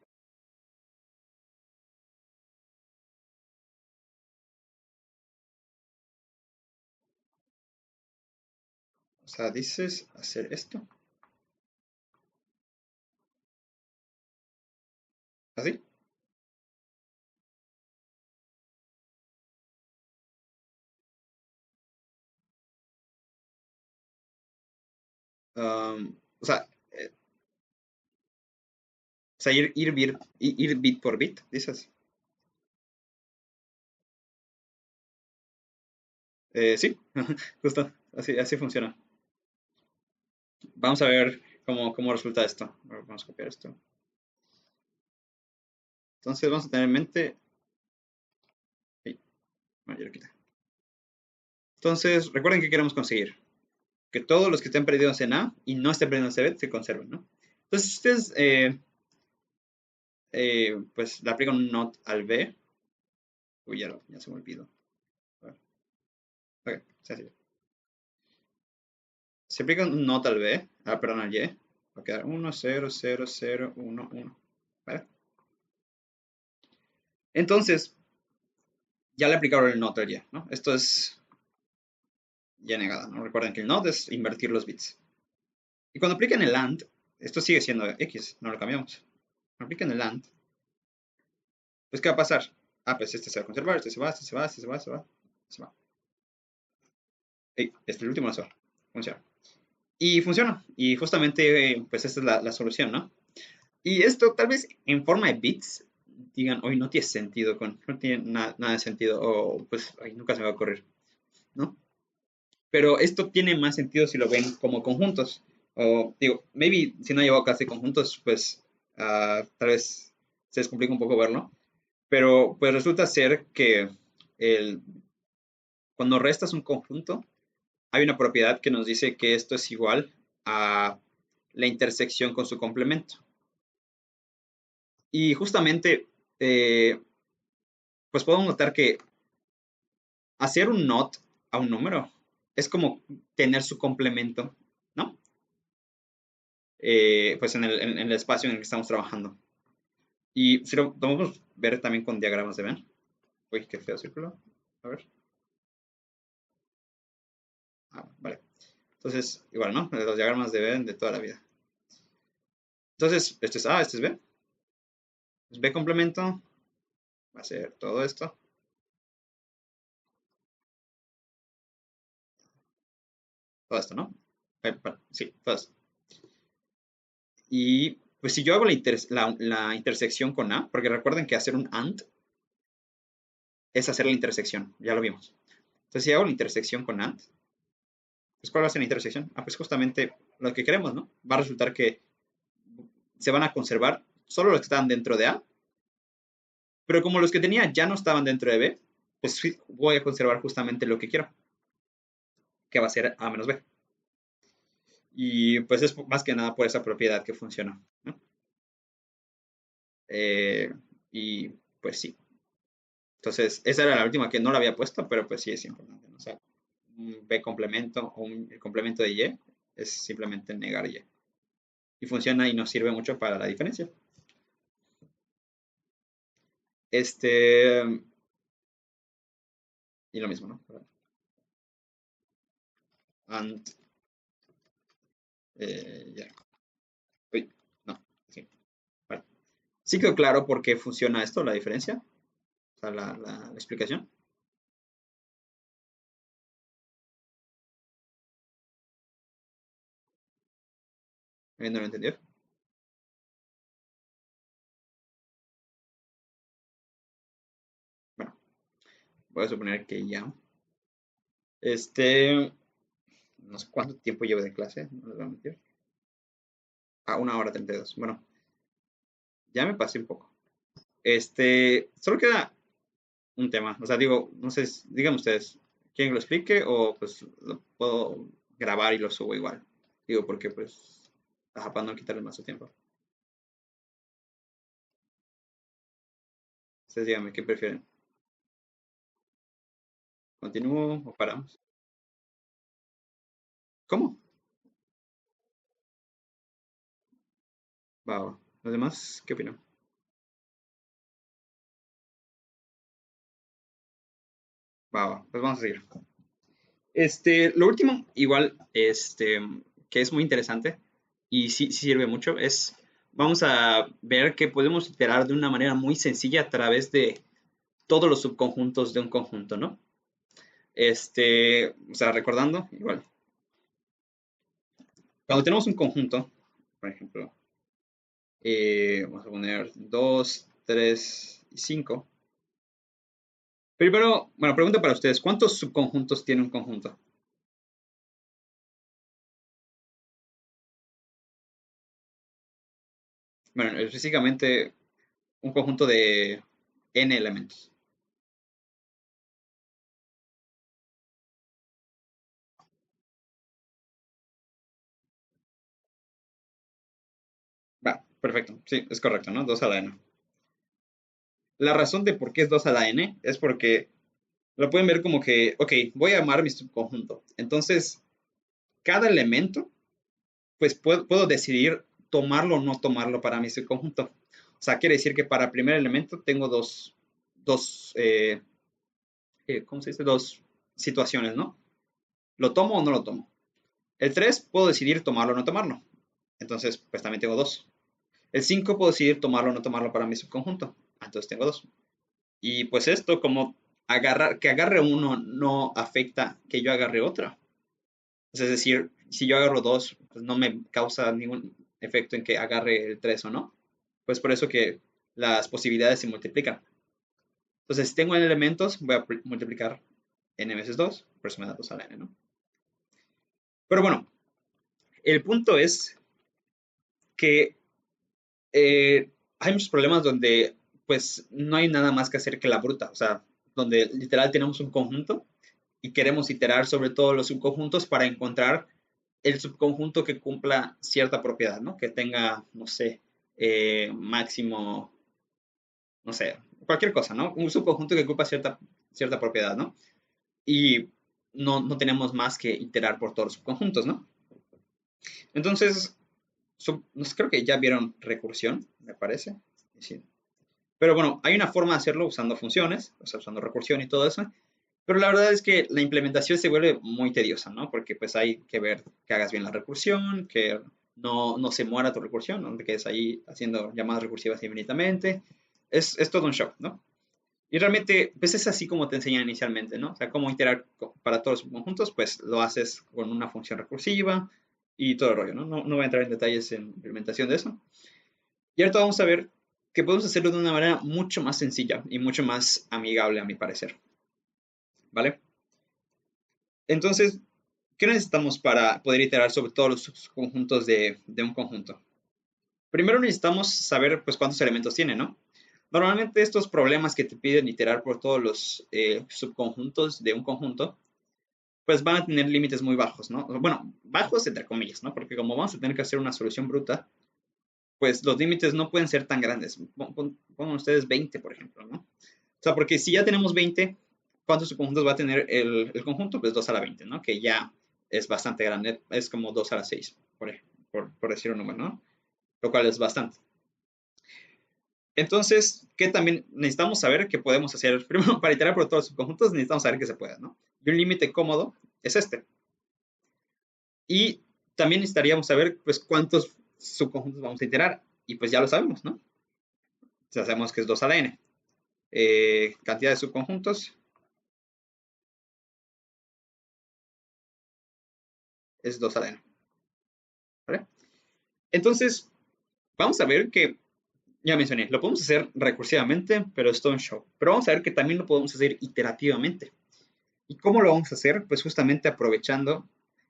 dices hacer esto, así. O sea, ir bit por bit, dices. Sí, justo, así funciona. Vamos a ver cómo resulta esto. A ver, vamos a copiar esto. Entonces vamos a tener en mente. Ay, bueno, ya lo quité. Entonces, recuerden que queremos conseguir que todos los que estén perdidos en A y no estén perdidos en B se conserven, ¿no? Entonces, si ustedes pues le aplican un not al B. Uy, ya se me olvidó. A ver, ok, sencillo. Si aplican un not al B, perdón, al Y, va a quedar 1, 0, 0, 0, 1, 1. ¿Vale? Entonces, ya le aplicaron el not al Y, ¿no? Esto es ya negada, ¿no? Recuerden que el not es invertir los bits. Y cuando aplican el AND, esto sigue siendo X, no lo cambiamos. Cuando aplican el AND, pues ¿qué va a pasar? Pues este se va a conservar, este se va, este se va, este se va, se va, se va. Este el último no se va. Funciona. Y funciona. Y justamente, pues esta es la solución, ¿no? Y esto tal vez en forma de bits digan, hoy no tiene sentido, no tiene nada de sentido, o pues nunca se me va a ocurrir, ¿no? Pero esto tiene más sentido si lo ven como conjuntos. O digo, maybe si no llevo a clase conjuntos, pues tal vez se les complica un poco verlo. Pero pues resulta ser que el, cuando restas un conjunto, hay una propiedad que nos dice que esto es igual a la intersección con su complemento. Y justamente, pues podemos notar que hacer un not a un número es como tener su complemento, ¿no? Pues en el espacio en el que estamos trabajando. Y si lo podemos ver también con diagramas de Venn. Uy, qué feo círculo. A ver. Vale. Entonces, igual, ¿no? Los diagramas de Venn de toda la vida. Entonces, este es A, este es B. Pues B complemento va a ser todo esto. Todo esto, ¿no? Sí, todo esto. Y pues si yo hago la intersección con A, porque recuerden que hacer un AND es hacer la intersección, ya lo vimos. Entonces si hago la intersección con AND, pues ¿cuál va a ser la intersección? Ah, pues justamente lo que queremos, ¿no? Va a resultar que se van a conservar solo los que estaban dentro de A, pero como los que tenía ya no estaban dentro de B, pues voy a conservar justamente lo que quiero, que va a ser A menos B. Y pues es más que nada por esa propiedad que funciona, ¿no? Y pues sí. Entonces, esa era la última que no la había puesto, pero pues sí es importante, ¿no? O sea, un B complemento o el complemento de Y es simplemente negar Y. Y funciona y nos sirve mucho para la diferencia. Este, y lo mismo, ¿no? And, ya. Uy, no, sí. Vale. ¿Sí quedó claro por qué funciona esto, la diferencia? O sea, la explicación. ¿No lo entendió? Bueno, voy a suponer que ya. No sé cuánto tiempo llevo de clase, no les voy a mentir. A 1 hora 32. Bueno, ya me pasé un poco. Solo queda un tema. O sea, digo, no sé, digan ustedes, ¿quieren que lo explique o pues lo puedo grabar y lo subo igual? Digo, porque pues, para no quitarle más su tiempo. Ustedes díganme, ¿qué prefieren? ¿Continúo o paramos? ¿Cómo? Va, va. ¿Los demás qué opinan? Va, va. Pues vamos a seguir. Lo último, igual, que es muy interesante y sí sirve mucho, es, vamos a ver que podemos iterar de una manera muy sencilla a través de todos los subconjuntos de un conjunto, ¿no? O sea, recordando, igual, cuando tenemos un conjunto, por ejemplo, vamos a poner 2, 3 y 5. Primero, bueno, pregunta para ustedes, ¿cuántos subconjuntos tiene un conjunto? Bueno, es físicamente un conjunto de n elementos. Va, perfecto. Sí, es correcto, ¿no? 2 a la n. La razón de por qué es 2 a la n es porque lo pueden ver como que, ok, voy a armar mi subconjunto. Entonces, cada elemento, pues puedo decidir tomarlo o no tomarlo para mi subconjunto. O sea, quiere decir que para el primer elemento tengo dos ¿cómo se dice? Dos situaciones, ¿no? ¿Lo tomo o no lo tomo? El 3 puedo decidir tomarlo o no tomarlo. Entonces, pues también tengo dos. El 5 puedo decidir tomarlo o no tomarlo para mi subconjunto. Entonces tengo dos. Y pues esto, como que agarre uno no afecta que yo agarre otro. Pues es decir, si yo agarro dos, pues no me causa ningún efecto en que agarre el 3 o no. Pues por eso que las posibilidades se multiplican. Entonces, si tengo n elementos, voy a multiplicar n veces 2, por eso me da 2 a la n, ¿no? Pero bueno, el punto es que hay muchos problemas donde pues no hay nada más que hacer que la bruta, o sea, donde literal tenemos un conjunto y queremos iterar sobre todos los subconjuntos para encontrar el subconjunto que cumpla cierta propiedad, ¿no? Que tenga, no sé, máximo, no sé, cualquier cosa, ¿no? Un subconjunto que cumpla cierta propiedad, ¿no? Y no tenemos más que iterar por todos los subconjuntos, ¿no? Entonces, no sé, creo que ya vieron recursión, me parece. Sí. Pero bueno, hay una forma de hacerlo usando funciones, o sea, usando recursión y todo eso. Pero la verdad es que la implementación se vuelve muy tediosa, ¿no? Porque pues hay que ver que hagas bien la recursión, que no se muera tu recursión, no te quedes ahí haciendo llamadas recursivas infinitamente. Es todo un show, ¿no? Y realmente, pues es así como te enseñan inicialmente, ¿no? O sea, cómo iterar para todos los conjuntos, pues lo haces con una función recursiva, y todo el rollo, ¿no? No voy a entrar en detalles en implementación de eso. Y ahorita vamos a ver que podemos hacerlo de una manera mucho más sencilla y mucho más amigable, a mi parecer. ¿Vale? Entonces, ¿qué necesitamos para poder iterar sobre todos los subconjuntos de un conjunto? Primero necesitamos saber pues cuántos elementos tiene, ¿no? Normalmente estos problemas que te piden iterar por todos los subconjuntos de un conjunto, pues van a tener límites muy bajos, ¿no? Bueno, bajos entre comillas, ¿no? Porque como vamos a tener que hacer una solución bruta, pues los límites no pueden ser tan grandes. Pongan ustedes 20, por ejemplo, ¿no? O sea, porque si ya tenemos 20, ¿cuántos subconjuntos va a tener el conjunto? Pues 2 a la 20, ¿no? Que ya es bastante grande, es como 2 a la 6, por decir un número, ¿no? Lo cual es bastante. Entonces, ¿qué también necesitamos saber que podemos hacer? Primero, para iterar por todos los subconjuntos, necesitamos saber que se puede, ¿no? Y un límite cómodo es este. Y también necesitaríamos saber, pues, cuántos subconjuntos vamos a iterar. Y pues ya lo sabemos, ¿no? Ya sabemos que es 2 a la n. Cantidad de subconjuntos es 2 a la n. ¿Vale? Entonces, vamos a ver que, ya mencioné, lo podemos hacer recursivamente, pero es todo un show. Pero vamos a ver que también lo podemos hacer iterativamente. ¿Y cómo lo vamos a hacer? Pues justamente aprovechando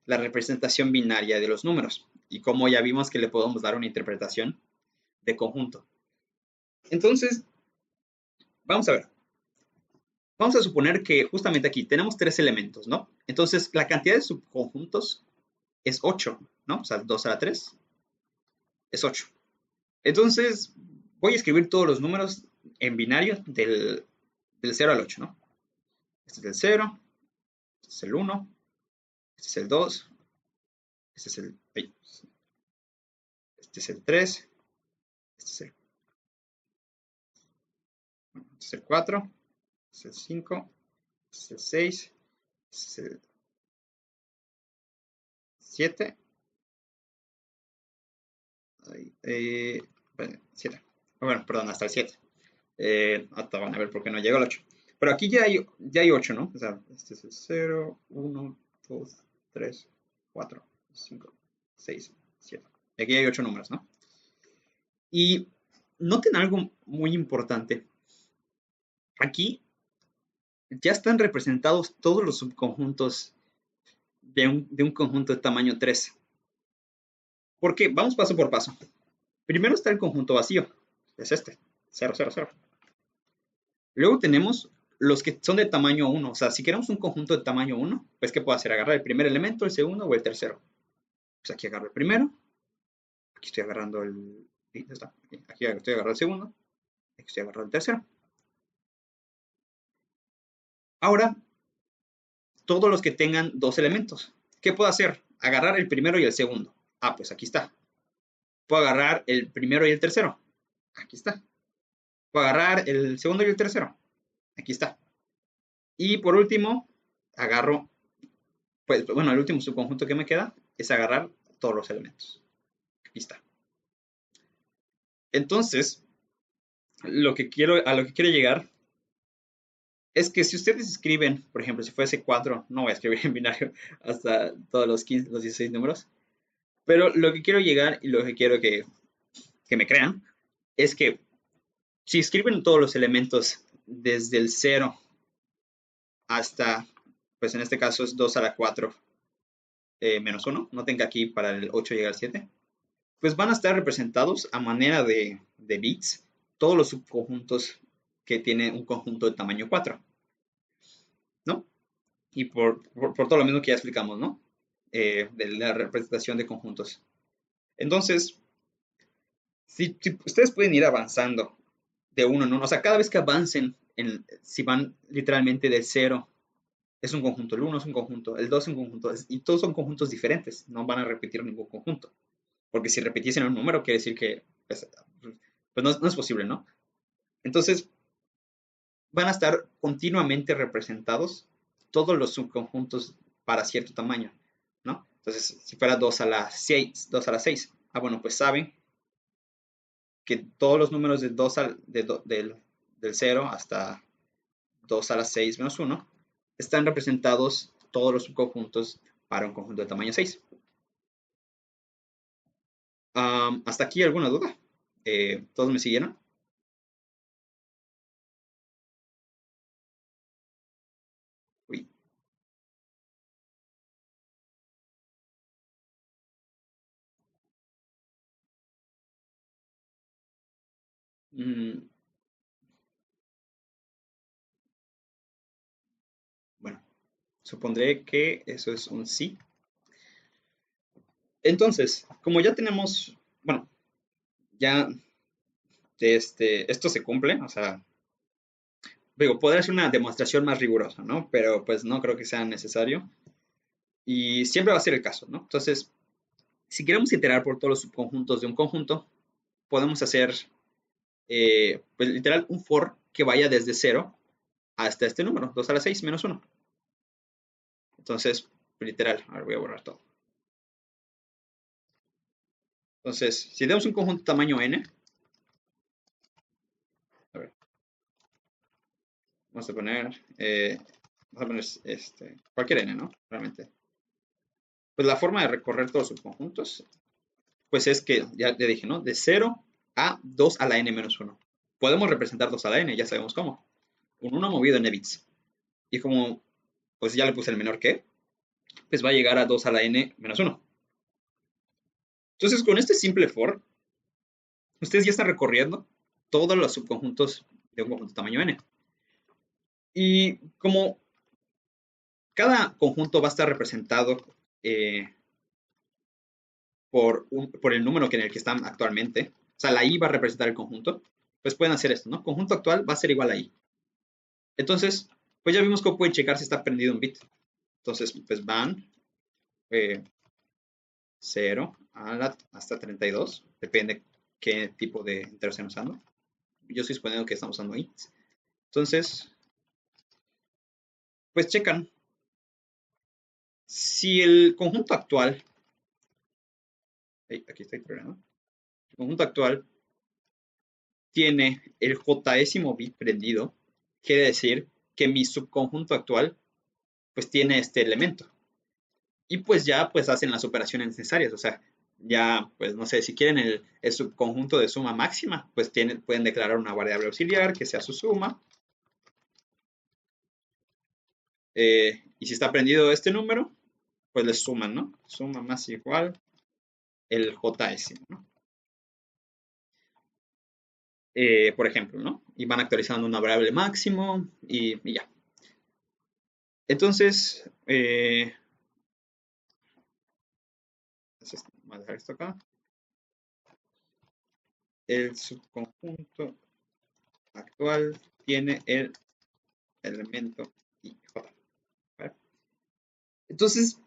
la representación binaria de los números. Y como ya vimos que le podemos dar una interpretación de conjunto. Entonces, vamos a ver. Vamos a suponer que justamente aquí tenemos tres elementos, ¿no? Entonces, la cantidad de subconjuntos es 8, ¿no? O sea, 2 a la 3 es 8. Entonces, voy a escribir todos los números en binario del 0 al 8, ¿no? Este es el 0, este es el 1, este es el 2, este es el, este es el 3, este es el, este es el 4, este es el 5, este es el 6, este es el 7, 7. Bueno, perdón, hasta el 7. Hasta van a ver por qué no llega al 8. Pero aquí ya hay 8, ¿no? O sea, este es el 0, 1, 2, 3, 4, 5, 6, 7. Aquí hay 8 números, ¿no? Y noten algo muy importante. Aquí ya están representados todos los subconjuntos de un conjunto de tamaño 3. ¿Por qué? Vamos paso por paso. Primero está el conjunto vacío. Es este. 0, 0, 0. Luego tenemos los que son de tamaño 1. O sea, si queremos un conjunto de tamaño 1, pues ¿qué puedo hacer? Agarrar el primer elemento, el segundo o el tercero. Pues aquí agarro el primero. Aquí estoy agarrando el... Aquí estoy agarrando el segundo. Aquí estoy agarrando el tercero. Ahora, todos los que tengan dos elementos. ¿Qué puedo hacer? Agarrar el primero y el segundo. Ah, pues aquí está. Puedo agarrar el primero y el tercero. Aquí está. Puedo agarrar el segundo y el tercero. Aquí está. Y por último, agarro, pues bueno, el último subconjunto que me queda es agarrar todos los elementos. Aquí está. Entonces, a lo que quiero llegar es que si ustedes escriben, por ejemplo, si fuese 4, no voy a escribir en binario hasta todos los 15, los 16 números, pero lo que quiero llegar y lo que quiero que me crean es que si escriben todos los elementos desde el 0 hasta, pues en este caso es 2 a la 4 menos 1, noten que aquí para el 8 llega al 7, pues van a estar representados a manera de bits todos los subconjuntos que tiene un conjunto de tamaño 4, ¿no? Y por todo lo mismo que ya explicamos, ¿no? De la representación de conjuntos. Entonces, si ustedes pueden ir avanzando de uno en uno, o sea, cada vez que avancen, si van literalmente de 0, es un conjunto, el 1 es un conjunto, el 2 es un conjunto, y todos son conjuntos diferentes, no van a repetir ningún conjunto. Porque si repitiesen un número, quiere decir que pues no es posible, ¿no? Entonces, van a estar continuamente representados todos los subconjuntos para cierto tamaño, ¿no? Entonces, si fuera 2 a la 6, 2 a la 6, bueno, pues saben que todos los números del 0 hasta 2 a la 6 menos 1 están representados todos los subconjuntos para un conjunto de tamaño 6. ¿Hasta aquí alguna duda? ¿Todos me siguieron? Uy. mm, bueno, supondré que eso es un sí. Entonces, como ya tenemos, bueno, ya esto se cumple, o sea, digo, podría ser una demostración más rigurosa, ¿no? Pero pues no creo que sea necesario y siempre va a ser el caso, ¿no? Entonces, si queremos iterar por todos los subconjuntos de un conjunto, podemos hacer, pues literal, un for que vaya desde cero hasta este número, 2 a la 6 menos uno. Entonces, literal, a ver, voy a borrar todo. Entonces, si tenemos un conjunto tamaño n, a ver, vamos a poner, cualquier n, ¿no? Realmente. Pues la forma de recorrer todos los subconjuntos, pues es que, ya dije, ¿no? De cero a 2 a la n menos uno. Podemos representar 2 a la n, ya sabemos cómo. Un 1 movido en bits. Y como, pues ya le puse el menor que, pues va a llegar a 2 a la n menos uno. Entonces, con este simple for, ustedes ya están recorriendo todos los subconjuntos de un conjunto tamaño n. Y como cada conjunto va a estar representado eh, por el número en el que están actualmente, o sea, la i va a representar el conjunto, pues pueden hacer esto, ¿no? Conjunto actual va a ser igual a i. Entonces, pues ya vimos cómo pueden checar si está prendido un bit. Entonces, pues van eh, 0 hasta 32, depende qué tipo de entero estén usando. Yo estoy suponiendo que estamos usando int. Entonces, pues checan si el conjunto actual, aquí está el problema, el conjunto actual tiene el jésimo bit prendido, quiere decir que mi subconjunto actual pues tiene este elemento. Y pues ya pues hacen las operaciones necesarias, o sea, ya pues no sé, si quieren el subconjunto de suma máxima, pues pueden declarar una variable auxiliar que sea su suma. Y si está prendido este número, pues les suman, ¿no? Suma más igual el js, ¿no? Por ejemplo, ¿no? Y van actualizando una variable máximo y ya. Entonces, vamos a dejar esto acá. El subconjunto actual tiene el elemento IJ. ¿Vale? Entonces,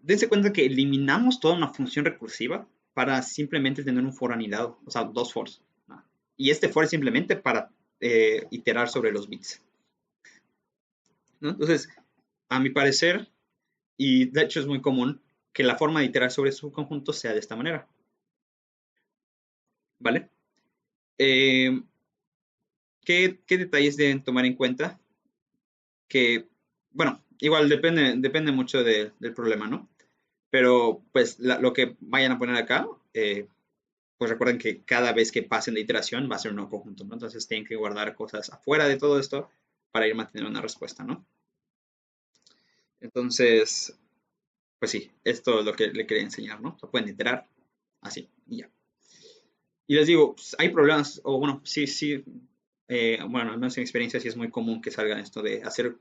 dense cuenta que eliminamos toda una función recursiva para simplemente tener un for anidado, o sea, dos fors, ¿no? Y este for es simplemente para iterar sobre los bits, ¿no? Entonces, a mi parecer, y de hecho es muy común, que la forma de iterar sobre subconjuntos sea de esta manera, ¿vale? Eh, ¿qué detalles deben tomar en cuenta? Que, bueno, igual depende mucho del problema, ¿no? Pero pues lo que vayan a poner acá, pues recuerden que cada vez que pasen de iteración va a ser un nuevo conjunto, ¿no? Entonces tienen que guardar cosas afuera de todo esto para ir manteniendo una respuesta, ¿no? Entonces, pues sí, esto es lo que le quería enseñar, ¿no? Se pueden iterar así y ya. Y les digo, pues, hay problemas, o bueno, sí, bueno, al menos en experiencia sí es muy común que salgan esto de hacer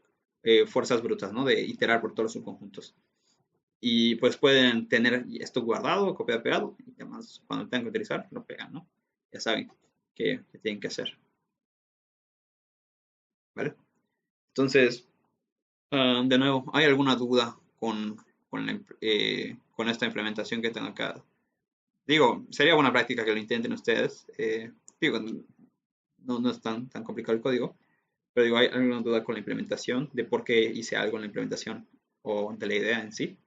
fuerzas brutas, ¿no? De iterar por todos los subconjuntos. Y pues pueden tener esto guardado, copiado, pegado, y además cuando lo tengan que utilizar, lo pegan, ¿no? Ya saben qué tienen que hacer, ¿vale? Entonces, de nuevo, ¿hay alguna duda con esta implementación que tengo acá? Digo, sería buena práctica que lo intenten ustedes. Digo, no es tan complicado el código, pero digo, ¿hay alguna duda con la implementación de por qué hice algo en la implementación o de la idea en sí?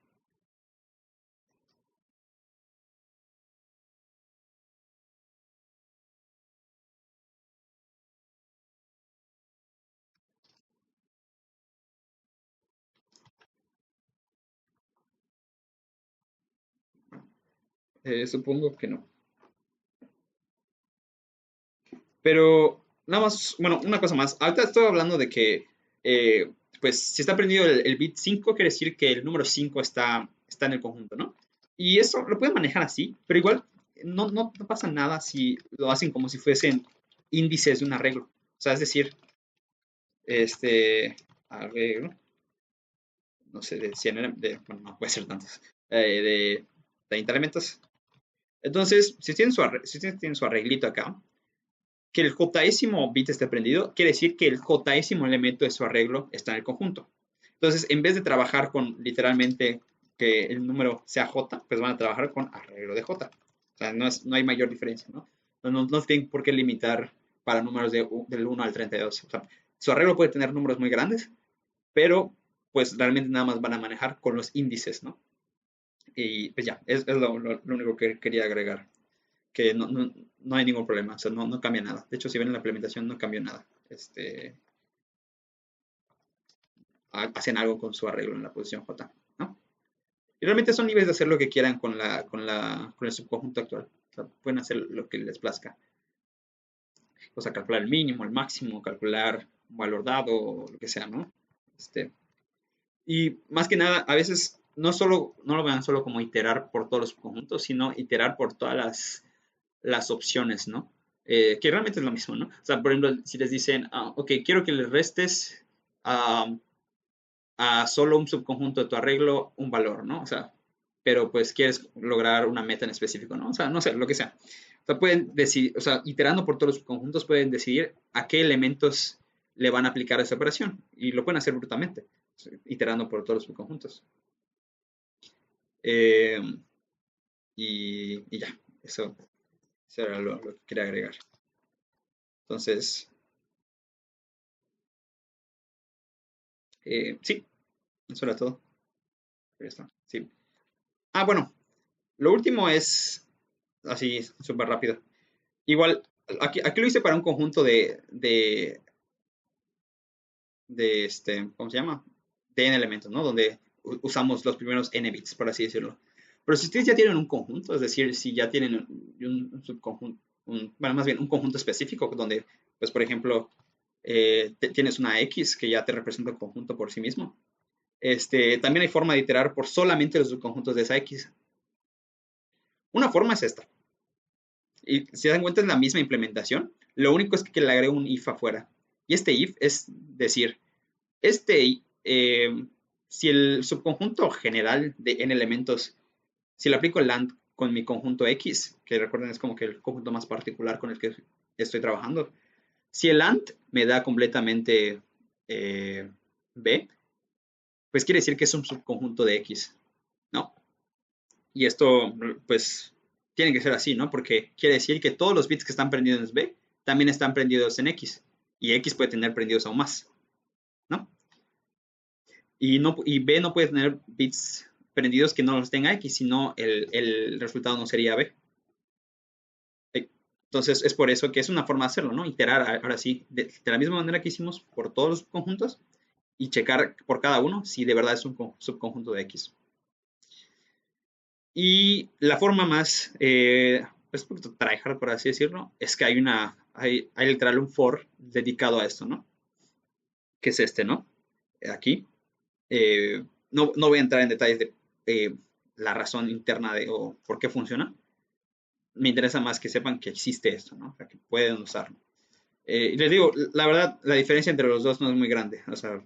Supongo que no. Pero nada más, bueno, una cosa más. Ahorita estoy hablando de que, eh, pues, si está prendido el bit 5 quiere decir que el número 5 está en el conjunto, ¿no? Y eso lo pueden manejar así, pero igual no pasa nada si lo hacen como si fuesen índices de un arreglo. O sea, es decir, este arreglo, no sé, de 100 bueno, no puede ser tantos, de 30 elementos. Entonces, si tienen su arreglito acá, que el jésimo bit esté prendido, quiere decir que el jésimo elemento de su arreglo está en el conjunto. Entonces, en vez de trabajar con literalmente que el número sea j, pues van a trabajar con arreglo de j. O sea, no hay mayor diferencia, ¿no? No tienen por qué limitar para números del 1 al 32. O sea, su arreglo puede tener números muy grandes, pero pues realmente nada más van a manejar con los índices, ¿no? Y pues ya, es lo único que quería agregar, que no hay ningún problema, o sea, no cambia nada. De hecho, si ven en la implementación, no cambió nada. Hacen algo con su arreglo en la posición J, ¿no? Y realmente son libres de hacer lo que quieran con el subconjunto actual. O sea, pueden hacer lo que les plazca. O sea, calcular el mínimo, el máximo, calcular un valor dado, lo que sea, ¿no? Y más que nada, a veces no lo vean solo como iterar por todos los subconjuntos, sino iterar por todas las opciones, ¿no? Que realmente es lo mismo, ¿no? O sea, por ejemplo, si les dicen, ok, quiero que le restes a solo un subconjunto de tu arreglo un valor, ¿no? O sea, pero pues quieres lograr una meta en específico, ¿no? O sea, no sé, lo que sea. O sea, pueden decidir, o sea, iterando por todos los subconjuntos pueden decidir a qué elementos le van a aplicar esa operación y lo pueden hacer brutalmente, iterando por todos los subconjuntos. Eh, y ya, eso era lo que quería agregar. Entonces, sí, eso era todo. Ahí está, sí. Bueno, lo último es así, súper rápido. Igual, aquí lo hice para un conjunto ¿cómo se llama? De n elementos, ¿no? Donde usamos los primeros n bits, por así decirlo. Pero si ustedes ya tienen un conjunto, es decir, si ya tienen un subconjunto, bueno, más bien un conjunto específico donde, pues, por ejemplo, tienes una X que ya te representa un conjunto por sí mismo. También hay forma de iterar por solamente los subconjuntos de esa X. Una forma es esta. Y si se dan cuenta es la misma implementación. Lo único es que le agrego un if afuera. Y este if es decir, si el subconjunto general de n elementos, si le aplico el AND con mi conjunto X, que recuerden es como que el conjunto más particular con el que estoy trabajando, si el AND me da completamente B, pues quiere decir que es un subconjunto de X, ¿no? Y esto, pues, tiene que ser así, ¿no? Porque quiere decir que todos los bits que están prendidos en B también están prendidos en X. Y X puede tener prendidos aún más, ¿no? Y B no puede tener bits prendidos que no los tenga X, sino el resultado no sería B. Entonces es por eso que es una forma de hacerlo, ¿no? Iterar ahora sí, de la misma manera que hicimos por todos los conjuntos y checar por cada uno si de verdad es un subconjunto de X. Y la forma más, pues un poquito tryhard, por así decirlo, es que hay literal un for dedicado a esto, ¿no? Que es ¿no? Aquí. No voy a entrar en detalles de la razón interna o por qué funciona. Me interesa más que sepan que existe esto, ¿no? O sea, que pueden usarlo. Y les digo, la verdad, la diferencia entre los dos no es muy grande. O sea,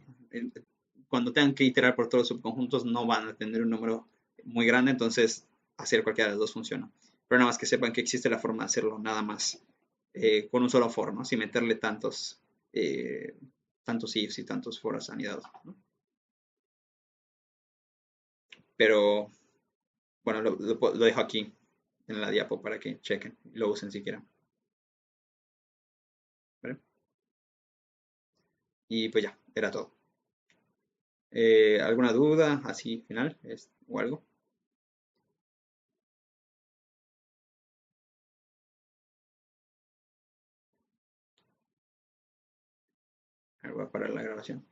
cuando tengan que iterar por todos los subconjuntos no van a tener un número muy grande, entonces hacer cualquiera de los dos funciona. Pero nada más que sepan que existe la forma de hacerlo, nada más con un solo for, ¿no? Sin meterle tantos ifs y tantos for anidados, ¿no? Pero bueno, lo dejo aquí en la diapo para que chequen y lo usen si quieren. ¿Vale? Y pues ya, era todo. ¿Alguna duda así final o algo? Algo para la grabación.